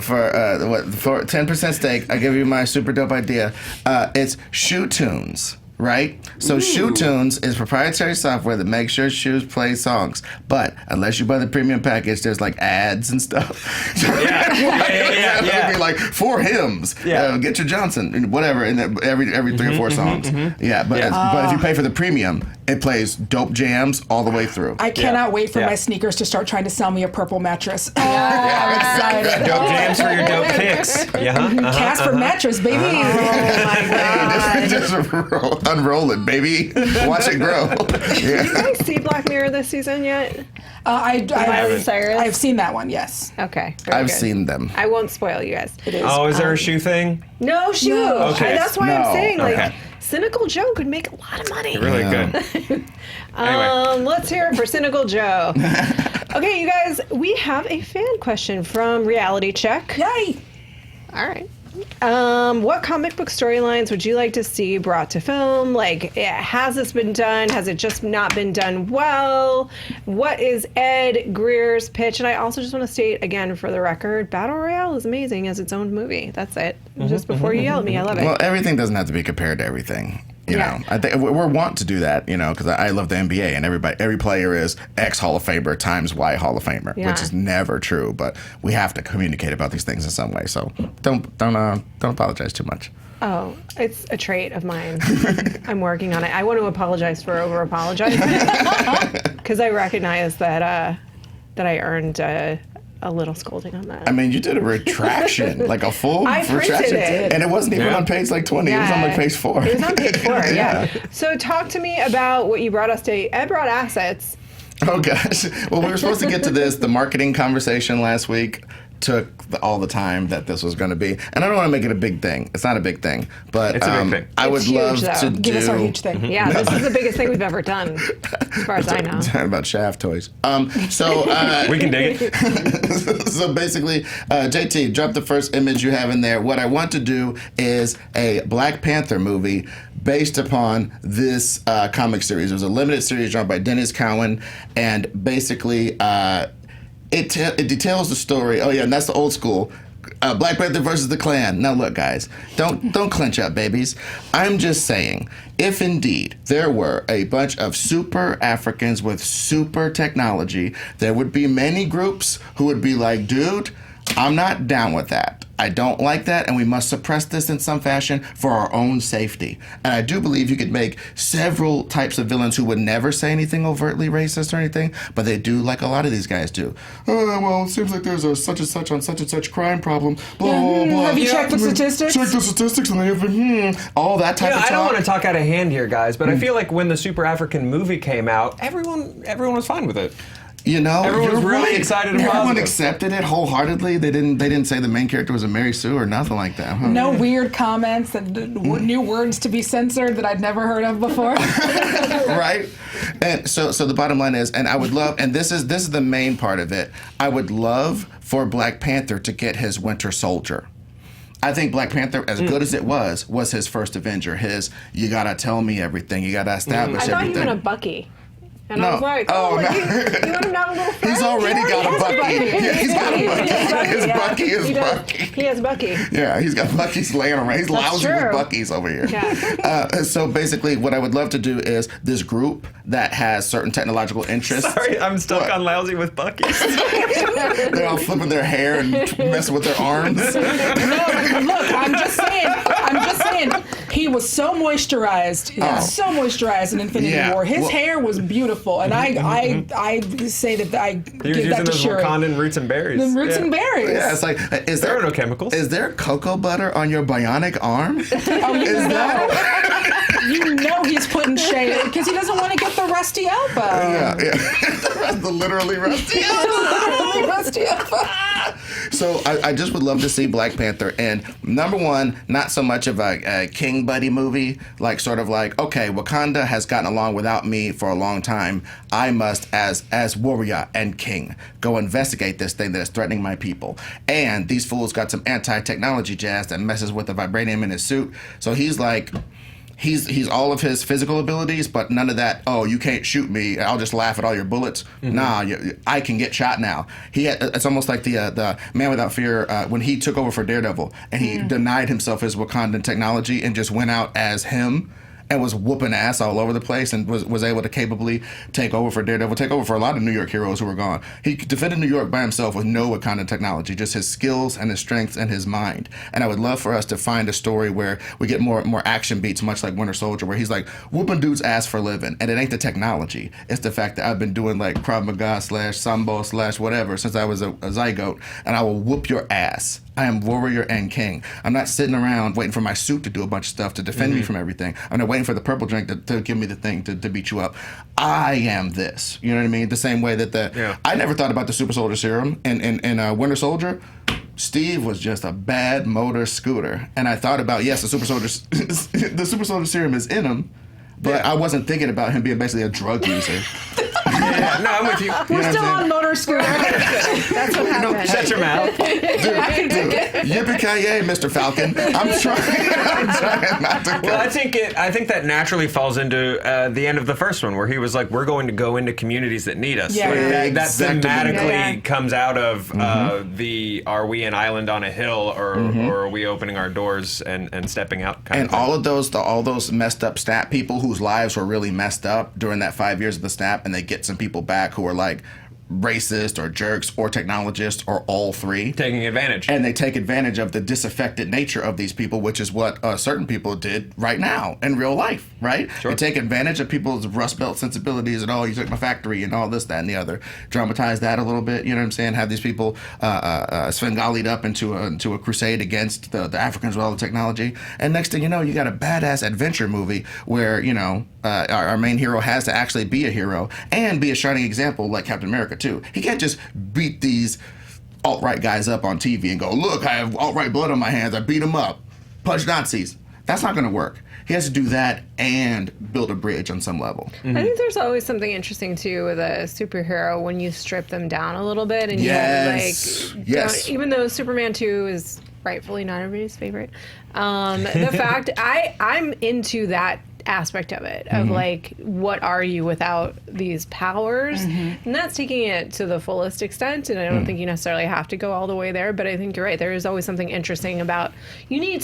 for 10% stake. I give you my super dope idea. It's Shoe Tunes. right? So Shoe Tunes is proprietary software that makes sure shoes play songs. But unless you buy the premium package, there's like ads and stuff. It'd be like 4 hymns. Get your Johnson, whatever, and every 3 or 4 songs. But if you pay for the premium, it plays dope jams all the way through. I cannot wait for my sneakers to start trying to sell me a purple mattress. I'm excited. Dope jams for your dope kicks. Casper mattress, baby. Oh my God. Just unroll it, baby. Watch it grow. Did you guys see Black Mirror this season yet? I've seen that one, yes. Okay. I've seen them. I won't spoil you guys. It is. Oh, is there a shoe thing? No shoe. No. Okay. That's why I'm saying, like, Okay. Cynical Joe could make a lot of money. Really good. Anyway. Let's hear it for Cynical Joe. Okay, you guys, we have a fan question from Reality Check. Yay! All right. What comic book storylines would you like to see brought to film? Like, has this been done? Has it just not been done well? What is Ed Greer's pitch? And I also just want to state again for the record, Battle Royale is amazing as its own movie. That's it. Just before you yell at me, I love it. Well, everything doesn't have to be compared to everything. You know, I think we're wont to do that. You know, because I love the NBA, and every player is X Hall of Famer times Y Hall of Famer, which is never true. But we have to communicate about these things in some way. So don't apologize too much. Oh, it's a trait of mine. I'm working on it. I want to apologize for over apologizing because I recognize that I earned a little scolding on that. I mean, you did a retraction, like a full retraction. It. And it wasn't even on page like 20. It was on like page 4. It was on page 4, yeah. So talk to me about what you brought us today. Ed brought assets. Oh, gosh. Well, we were supposed to get to this. The marketing conversation last week took all the time that this was going to be. And I don't want to make it a big thing. It's not a big thing. But it's a big thing. I would love to give us our huge thing. Yeah, this is the biggest thing we've ever done, as far as I know. Talking about Shaft toys. So we can dig it. So basically, JT, drop the first image you have in there. What I want to do is a Black Panther movie based upon this comic series. It was a limited series drawn by Dennis Cowan, and basically it details the story. Oh yeah, and that's the old school. Black Panther versus the Klan. Now look, guys, don't clench up, babies. I'm just saying, if indeed there were a bunch of super Africans with super technology, there would be many groups who would be like, dude, I'm not down with that. I don't like that, and we must suppress this in some fashion for our own safety. And I do believe you could make several types of villains who would never say anything overtly racist or anything, but they do like a lot of these guys do. Oh, well, it seems like there's a such and such on such and such crime problem. Blah, blah, blah. Have you checked the statistics? Check the statistics, and they have all that type of talk. I don't want to talk out of hand here, guys, but I feel like when the Super African movie came out, everyone was fine with it. You know, everyone was really excited and everyone positive. accepted it wholeheartedly. They didn't say the main character was a Mary Sue or nothing like that. Huh? No weird comments and new words to be censored that I'd never heard of before. Right? And so the bottom line is, and I would love, and this is the main part of it, I would love for Black Panther to get his Winter Soldier. I think Black Panther, as good as it was his first Avenger. His, you gotta tell me everything, you gotta establish everything. I thought you meant a Bucky. And no. I was like, no. you want him to have a little friend? He's already got a Bucky. Yeah, he's got a Bucky. His Bucky is Bucky. He has Bucky. Yeah, he's got Bucky's laying around. He's lousy with Bucky's over here. Yeah. So basically, what I would love to do is this group that has certain technological interests. Sorry, I'm stuck on lousy with Bucky's. They're all flipping their hair and messing with their arms. Look, I'm just saying, he was so moisturized. So moisturized in Infinity War. His hair was beautiful. And I say that I he was give that using to those Shuri. Wakandan roots and berries. The roots and berries. Yeah, it's like, there are no chemicals. Is there cocoa butter on your bionic arm? You know he's putting shade because he doesn't want to get the rusty elbow. Yeah. The literally rusty elbow. So I just would love to see Black Panther. And number one, not so much of a King buddy movie, like sort of like, okay, Wakanda has gotten along without me for a long time. I must, as warrior and king, go investigate this thing that is threatening my people. And these fools got some anti-technology jazz that messes with the vibranium in his suit. So he's like... He's all of his physical abilities, but none of that, oh, you can't shoot me, I'll just laugh at all your bullets. Mm-hmm. Nah, I can get shot now. It's almost like the Man Without Fear when he took over for Daredevil, and he denied himself his Wakandan technology and just went out as him. and was whooping ass all over the place and was able to capably take over for Daredevil, take over for a lot of New York heroes who were gone. He defended New York by himself with no Wakanda technology, just his skills and his strengths and his mind. And I would love for us to find a story where we get more action beats, much like Winter Soldier, where he's like whooping dudes ass for a living. And it ain't the technology. It's the fact that I've been doing like Krav Maga / Sambo / whatever since I was a zygote, and I will whoop your ass. I am warrior and king. I'm not sitting around waiting for my suit to do a bunch of stuff to defend me from everything. I'm not waiting for the purple drink to give me the thing to beat you up. I am this. You know what I mean? The same way that I never thought about the super soldier serum in Winter Soldier. Steve was just a bad motor scooter. And I thought about, yes, the super soldier serum is in him, but I wasn't thinking about him being basically a drug user. Yeah, no, I'm with you. We're still on motor scooter. That's what happened. Shut your mouth. Dude, yippee-ki-yay, Mr. Falcon. I'm trying not to. Well, I think that naturally falls into the end of the first one, where he was like, "We're going to go into communities that need us." Yeah. Like, that Exactly. thematically comes out of the "Are we an island on a hill, or are we opening our doors and stepping out?" Kind And of thing. all those messed up snap people whose lives were really messed up during that 5 years of the snap, and they get some people back who are like racist or jerks or technologists or all three. Taking advantage. And they take advantage of the disaffected nature of these people, which is what certain people did right now in real life, right? Sure. They take advantage of people's Rust Belt sensibilities and, you took my factory and all this, that, and the other. Dramatize that a little bit, you know what I'm saying? Have these people Svengali'd up into a crusade against the Africans with all the technology. And next thing you know, you got a badass adventure movie where, our main hero has to actually be a hero and be a shining example like Captain America too. He can't just beat these alt-right guys up on TV and go, look, I have alt-right blood on my hands, I beat them up, punch Nazis. That's not going to work. He has to do that and build a bridge on some level. I think there's always something interesting too with a superhero when you strip them down a little bit and Yes. you Yes. even though Superman 2 is rightfully not everybody's favorite, the fact I'm into that aspect of it, of like, what are you without these powers? And that's taking it to the fullest extent, and I don't think you necessarily have to go all the way there, but I think you're right, there is always something interesting about you need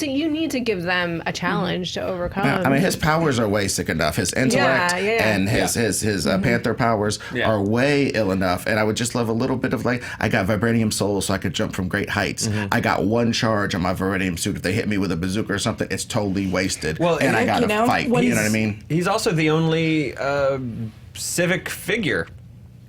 to give them a challenge to overcome. I mean, his powers are way sick enough. His intellect and his Panther powers are way ill enough. And I would just love a little bit of like, I got vibranium soul so I could jump from great heights. I got one charge on my vibranium suit. If they hit me with a bazooka or something, it's totally wasted. Well, and I gotta fight. You know what I mean? He's also the only civic figure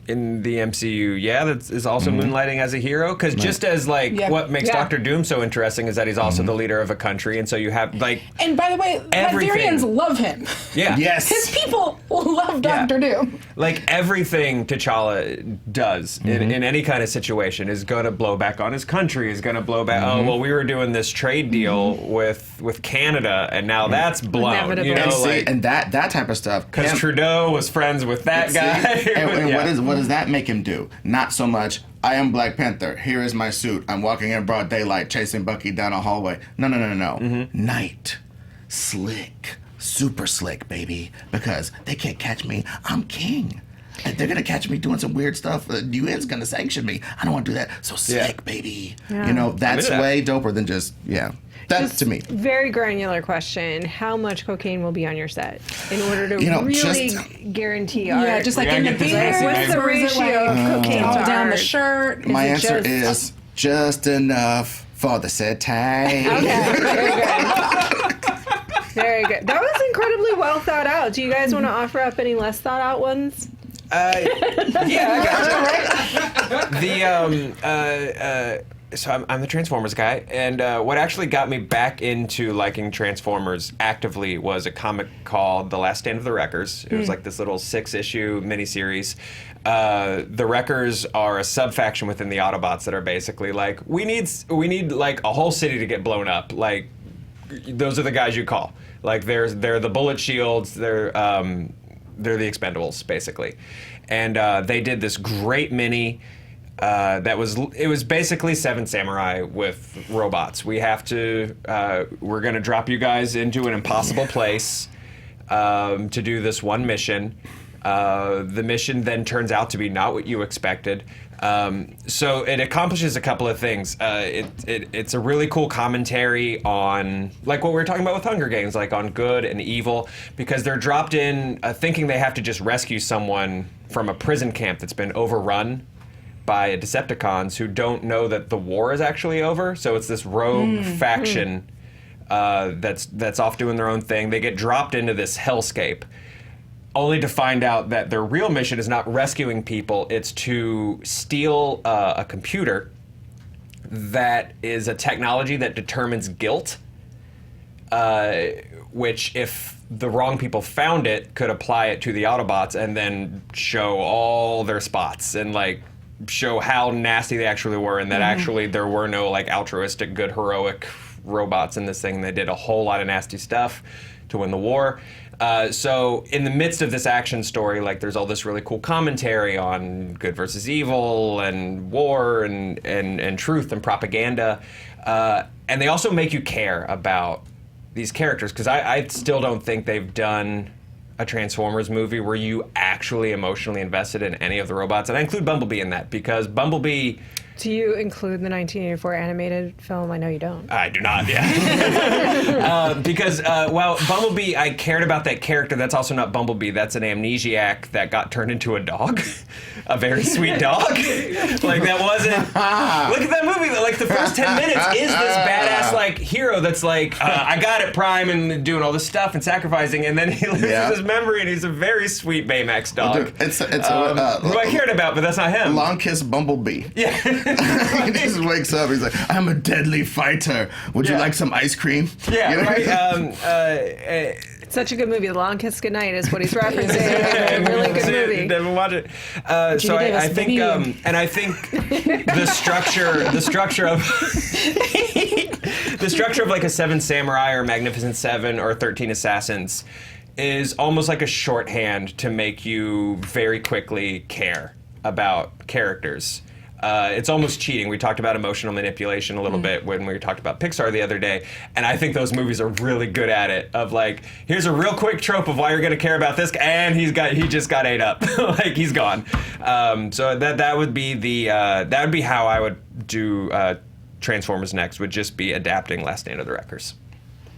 in the MCU, that is also moonlighting as a hero. Because just as what makes Doctor Doom so interesting is that he's also the leader of a country, and so you have And by the way, Latvians love him. Yeah. Yes. His people love Doctor Doom. Like everything T'Challa does in any kind of situation is going to blow back on his country. Is going to blow back. Oh well, we were doing this trade deal with Canada, and now that's blown. Inevitable. You know, And that type of stuff. because Trudeau was friends with that guy. And what does that make him do? Not so much, I am Black Panther, here is my suit, I'm walking in broad daylight chasing Bucky down a hallway. No. Night. Slick. Super slick, baby. Because they can't catch me. I'm king. And they're going to catch me doing some weird stuff. The UN's going to sanction me. I don't want to do that. So slick, baby. That's way doper than just, That's to me. Very granular question. How much cocaine will be on your set in order to really guarantee art? Yeah, just like in the beard. What's the ratio of cocaine to all down the art? shirt? My answer is just enough for the set time. Okay, very good. Very good. That was incredibly well thought out. Do you guys want to offer up any less thought out ones? I got you. So I'm the Transformers guy, and what actually got me back into liking Transformers actively was a comic called The Last Stand of the Wreckers. It was like this little 6-issue miniseries. The Wreckers are a sub-faction within the Autobots that are basically like, we need like a whole city to get blown up. Like, those are the guys you call. Like, they're the bullet shields. They're the Expendables, basically. And they did this great mini. It was basically Seven Samurai with robots. We're gonna drop you guys into an impossible place to do this one mission. The mission then turns out to be not what you expected. So it accomplishes a couple of things. It's a really cool commentary on, like what we were talking about with Hunger Games, like on good and evil, because they're dropped in thinking they have to just rescue someone from a prison camp that's been overrun by Decepticons who don't know that the war is actually over. So it's this rogue faction that's off doing their own thing. They get dropped into this hellscape, only to find out that their real mission is not rescuing people, it's to steal a computer that is a technology that determines guilt, which if the wrong people found it, could apply it to the Autobots and then show all their spots and like show how nasty they actually were, and that actually there were no like altruistic, good, heroic robots in this thing. They did a whole lot of nasty stuff to win the war. So in the midst of this action story, like there's all this really cool commentary on good versus evil and war and truth and propaganda. And they also make you care about these characters, because I still don't think they've done a Transformers movie where you actually emotionally invested in any of the robots. And I include Bumblebee in that, because Bumblebee... Do you include the 1984 animated film? I know you don't. I do not, yeah. Because, well, Bumblebee, I cared about that character. That's also not Bumblebee. That's an amnesiac that got turned into a dog. A very sweet dog. Like, that wasn't... Look at that movie. Like, the first 10 minutes is this badass, like, hero that's like, I got it, Prime, and doing all this stuff and sacrificing, and then he loses his memory, and he's a very sweet Baymax dog. Well, dude, who I cared about, but that's not him. Long Kiss Bumblebee. Yeah. He just wakes up. He's like, "I'm a deadly fighter. Would you like some ice cream?" Yeah, you know? Right. Such a good movie. The Long Kiss Goodnight is what he's referencing. A really good movie. Never watch it. So I think, and I think the structure of the structure of like a Seven Samurai or Magnificent Seven or 13 Assassins is almost like a shorthand to make you very quickly care about characters. It's almost cheating. We talked about emotional manipulation a little bit when we talked about Pixar the other day, and I think those movies are really good at it. Of like, here's a real quick trope of why you're going to care about this, and he just got ate up, like he's gone. So that would be how I would do Transformers next. Would just be adapting Last Stand of the Wreckers.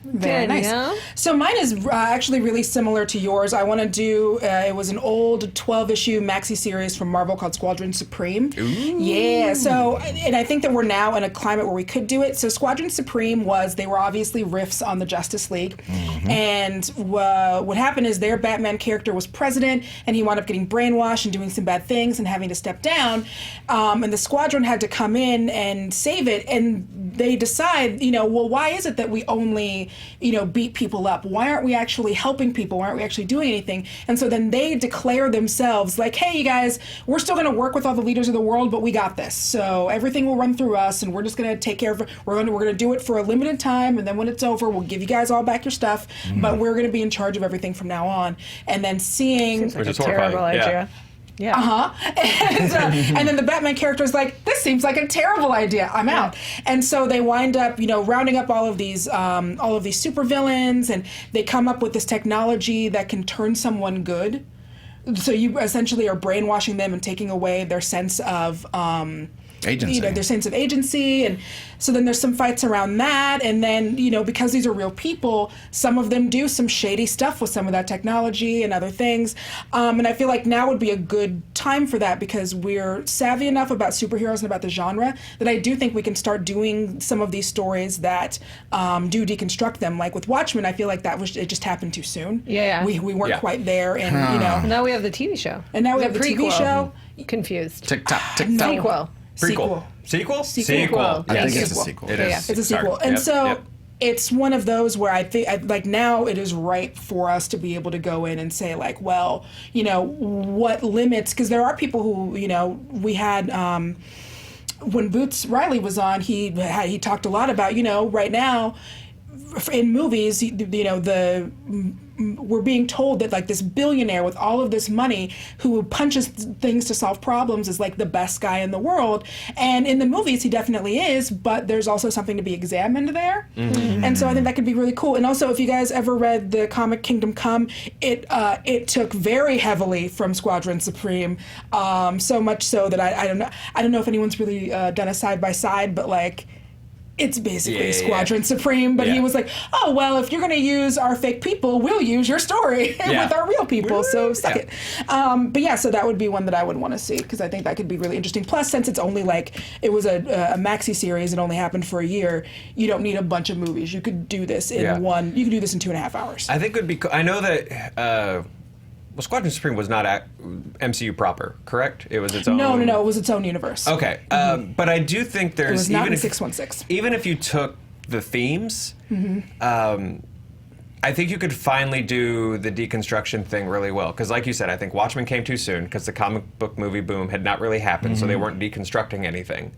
Very nice. So mine is actually really similar to yours. I want to do, it was an old 12-issue maxi series from Marvel called Squadron Supreme. Ooh. Yeah, so, and I think that we're now in a climate where we could do it. So Squadron Supreme they were obviously riffs on the Justice League. And what happened is their Batman character was president, and he wound up getting brainwashed and doing some bad things and having to step down. And the Squadron had to come in and save it. And they decide, well, why is it that we only beat people up? Why aren't we actually helping people? Why aren't we actually doing anything? And so then they declare themselves like, hey, you guys, we're still going to work with all the leaders of the world, but we got this. So everything will run through us, and we're just going to take care of it. We're going to do it for a limited time, and then when it's over, we'll give you guys all back your stuff, but we're going to be in charge of everything from now on. And then seeing... Seems like a terrible idea. Yeah. And then the Batman character is like, this seems like a terrible idea. I'm out. And so they wind up, rounding up all of these supervillains, and they come up with this technology that can turn someone good. So you essentially are brainwashing them and taking away their sense of agency. Their sense of agency. And so then there's some fights around that. And then, because these are real people, some of them do some shady stuff with some of that technology and other things. And I feel like now would be a good time for that, because we're savvy enough about superheroes and about the genre that I do think we can start doing some of these stories that do deconstruct them. Like with Watchmen, I feel like it just happened too soon. Yeah. We weren't quite there. And, Now we have the TV show. And now we have the TV show. Confused. Tick-tock, tick-tock. Sequel. Prequel. Sequel? Sequel. I think it's a sequel. It is. It's a sequel. Sorry. And so it's one of those where I think, like, now it is right for us to be able to go in and say, like, well, what limits, because there are people who, we had, when Boots Riley was on, he talked a lot about, right now, in movies, the we're being told that like this billionaire with all of this money who punches things to solve problems is like the best guy in the world. And in the movies, he definitely is, but there's also something to be examined there. And so I think that could be really cool. And also, if you guys ever read the comic Kingdom Come, it took very heavily from Squadron Supreme, so much so that I don't know if anyone's really done a side by side, but like, it's basically Squadron Supreme, but he was like, oh, well, if you're going to use our fake people, we'll use your story with our real people, so suck it. But yeah, so that would be one that I would want to see, because I think that could be really interesting. Plus, since it's only like, it was a maxi series, it only happened for a year, you don't need a bunch of movies. You could do this in you could do this in 2.5 hours. I think it would be, I know that, well, Squadron Supreme was not MCU proper, correct? It was its own... No, it was its own universe. Okay, but I do think there's... It was not in 616. Even if you took the themes, I think you could finally do the deconstruction thing really well. Because like you said, I think Watchmen came too soon because the comic book movie boom had not really happened, so they weren't deconstructing anything.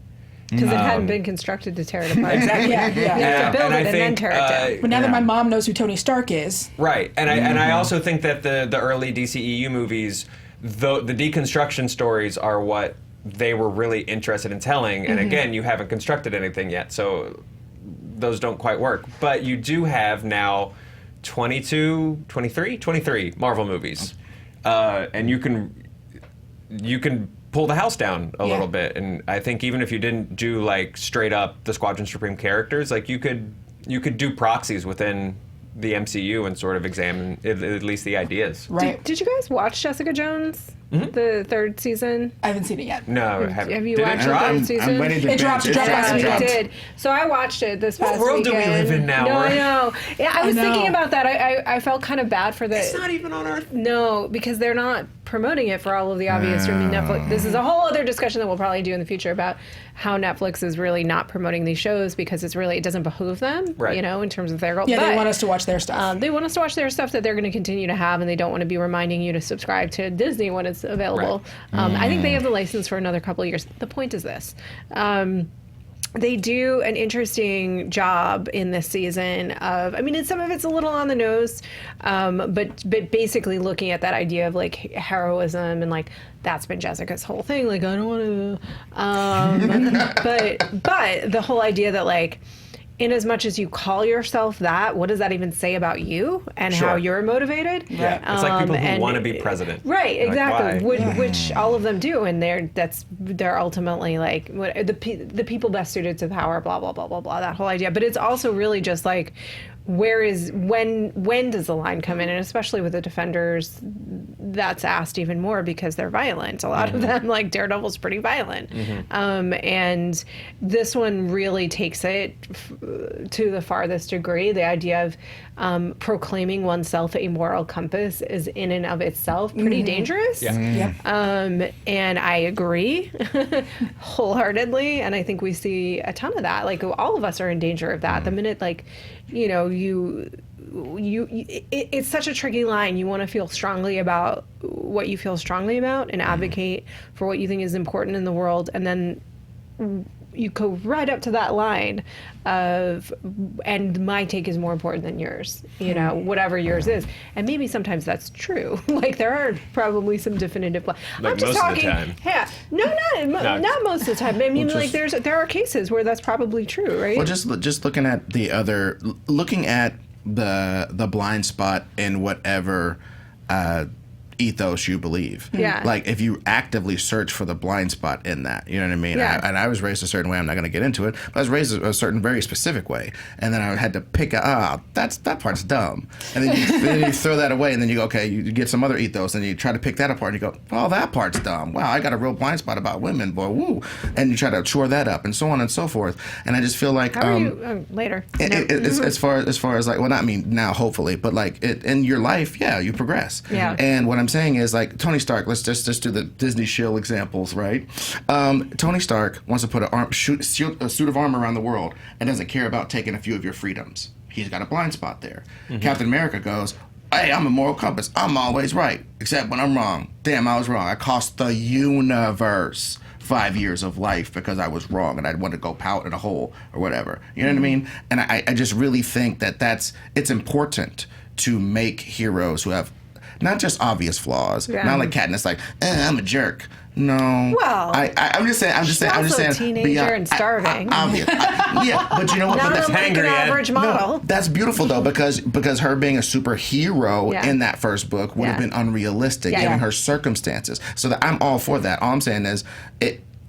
Because it hadn't been constructed to tear it apart. Exactly. You have to build it and then tear it down. But now that my mom knows who Tony Stark is. Right. And I also think that the early DCEU movies, the deconstruction stories are what they were really interested in telling. And again, you haven't constructed anything yet, so those don't quite work. But you do have now 23 Marvel movies. And you can pull the house down a little bit, and I think even if you didn't do like straight up the Squadron Supreme characters, like you could do proxies within the MCU and sort of examine at least the ideas. Right. Did you guys watch Jessica Jones? The 3rd season? I haven't seen it yet. No, I haven't. Have you Did watched it the drop? 3rd season? I'm ready to It dropped last weekend. It did. So I watched it this past world weekend. do we live in now? No, I know. Yeah, I was know. thinking about that. I felt kind of bad for the... It's not even on Earth. No, because they're not promoting it for all of the obvious streaming Netflix. This is a whole other discussion that we'll probably do in the future about how Netflix is really not promoting these shows because it doesn't behoove them, Right. In terms of their goal. Yeah, but, they want us to watch their stuff. they want us to watch their stuff that they're going to continue to have, and they don't want to be reminding you to subscribe to Disney when it's available. Right. I think they have the license for another couple of years. The point is this. They do an interesting job in this season of, some of it's a little on the nose, but basically looking at that idea of like heroism and like that's been Jessica's whole thing. Like I don't want to, but the whole idea that like, in as much as you call yourself that, what does that even say about you and how you're motivated? Yeah, it's like people who want to be president. Right, exactly. Like, which all of them do, and they're ultimately like the people best suited to power. Blah blah blah blah blah. That whole idea, but it's also really just like. When does the line come in? And especially with the Defenders, that's asked even more because they're violent. A lot of them, like Daredevil's pretty violent. And this one really takes it to the farthest degree. The idea of proclaiming oneself a moral compass is in and of itself pretty dangerous. Yeah. And I agree wholeheartedly. And I think we see a ton of that. Like all of us are in danger of that. The minute like, it's such a tricky line. You want to feel strongly about what you feel strongly about and advocate for what you think is important in the world, and then you go right up to that line of, and my take is more important than yours, whatever yours is. And maybe sometimes that's true. Like there are probably some definitive, Like I'm just most talking, of the time. yeah, not most of the time. I mean, like there are cases where that's probably true, right? Well, just looking at the blind spot in whatever ethos you believe. Yeah. Like if you actively search for the blind spot in that, you know what I mean? Yeah. And I was raised a certain way. I'm not going to get into it. But I was raised a certain very specific way, and then I had to pick that part's dumb, and then you throw that away, and then you go, okay, you get some other ethos, and you try to pick that apart, and you go, oh, that part's dumb. Wow, I got a real blind spot about women, boy, woo, and you try to shore that up, and so on and so forth. And I just feel like How are you later? as far as like, well, not me now, hopefully, but like in your life, yeah, you progress. Yeah. And what I'm saying is like Tony Stark. Let's just do the Disney shill examples, right? Tony Stark wants to put a suit of armor around the world and doesn't care about taking a few of your freedoms. He's got a blind spot there. Captain America goes, hey, I'm a moral compass. I'm always right, except when I'm wrong. Damn, I was wrong. I cost the universe 5 years of life because I was wrong and I'd want to go pout in a hole or whatever. You know what I mean? And I just really think that it's important to make heroes who have not just obvious flaws, not like Katniss, like I'm a jerk. No. Well, I'm just saying. I'm just saying. a teenager and starving. Yeah, but you know what? Not But that's like an average model. No, that's beautiful though, because her being a superhero in that first book would have been unrealistic given her circumstances. So that I'm all for that. All I'm saying is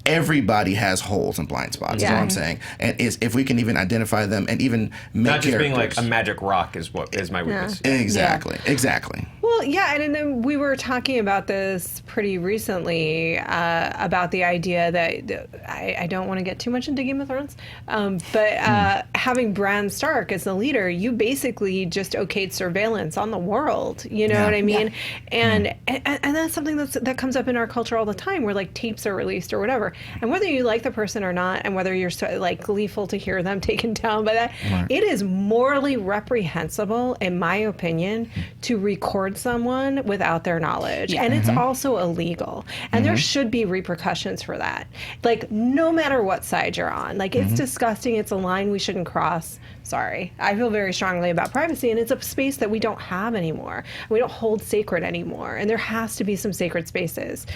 everybody has holes and blind spots. Is all I'm saying. And if we can even identify them and even make not just being characters- like a magic rock is my weakness. Exactly. Well, yeah, and then we were talking about this pretty recently about the idea that I don't want to get too much into Game of Thrones, but having Bran Stark as the leader, you basically just okayed surveillance on the world. You know what I mean? And that's something that comes up in our culture all the time, where like tapes are released or whatever, and whether you like the person or not, and whether you're so, like gleeful to hear them taken down by that, it is morally reprehensible, in my opinion, to record someone without their knowledge. And it's also illegal. And there should be repercussions for that. Like, no matter what side you're on. Like, it's disgusting. It's a line we shouldn't cross. Sorry. I feel very strongly about privacy, and it's a space that we don't have anymore. We don't hold sacred anymore. And there has to be some sacred spaces.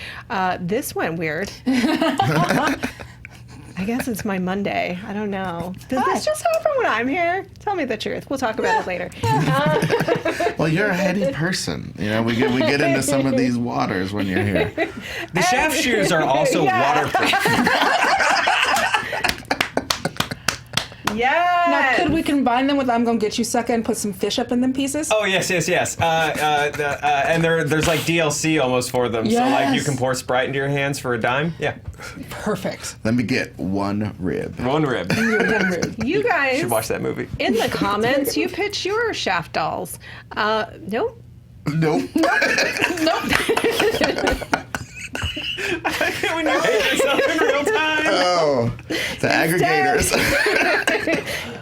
This went weird. I guess it's my Monday. I don't know. Does this just happen when I'm here? Tell me the truth. We'll talk about it later. Well, you're a heady person. You know, we get into some of these waters when you're here. The shaft shoes are also waterproof. Yeah. Now, could we combine them with "I'm gonna get you, sucker" and put some fish up in them pieces? Oh yes. And there's like DLC almost for them. So like you can pour Sprite into your hands for a dime. Yeah. Perfect. Let me get one rib. One rib. You guys should watch that movie. In the comments, you pitch your shaft dolls. Nope. Nope. When you hate yourself in real time. Oh, the aggregators.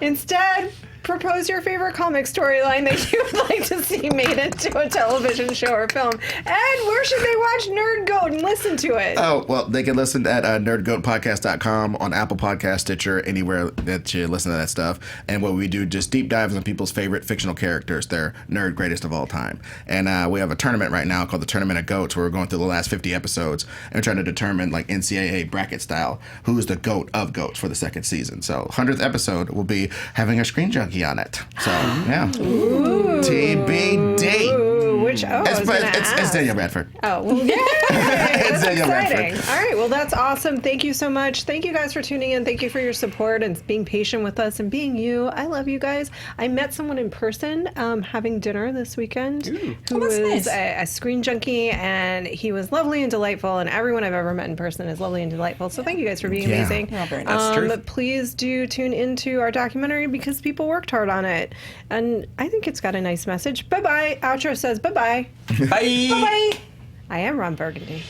Instead, propose your favorite comic storyline that you would like to see made into a television show or film. And where should they watch Nerd Goat and listen to it? Oh, well, they can listen at nerdgoatpodcast.com, on Apple Podcast, Stitcher, anywhere that you listen to that stuff. And what we do, just deep dives on people's favorite fictional characters, their nerd greatest of all time. And we have a tournament right now called the Tournament of Goats, where we're going through the last 50 episodes and we're trying to determine, like NCAA bracket style, who's the GOAT of GOATs for the second season. So 100th episode will be having a screen junkie on it. So, yeah. Ooh. TBD. Which, it's Danielle Bradford. Oh, well, yeah. That's Danielle exciting. Bradford. All right, well, that's awesome. Thank you so much. Thank you guys for tuning in. Thank you for your support and being patient with us and being you. I love you guys. I met someone in person having dinner this weekend who was nice. a screen junkie, and he was lovely and delightful, and everyone I've ever met in person is lovely and delightful. So thank you guys for being amazing. Yeah, very nice. Please do tune into our documentary because people worked hard on it, and I think it's got a nice message. Bye-bye. Outro says bye-bye. Bye. Bye-bye. I am Ron Burgundy.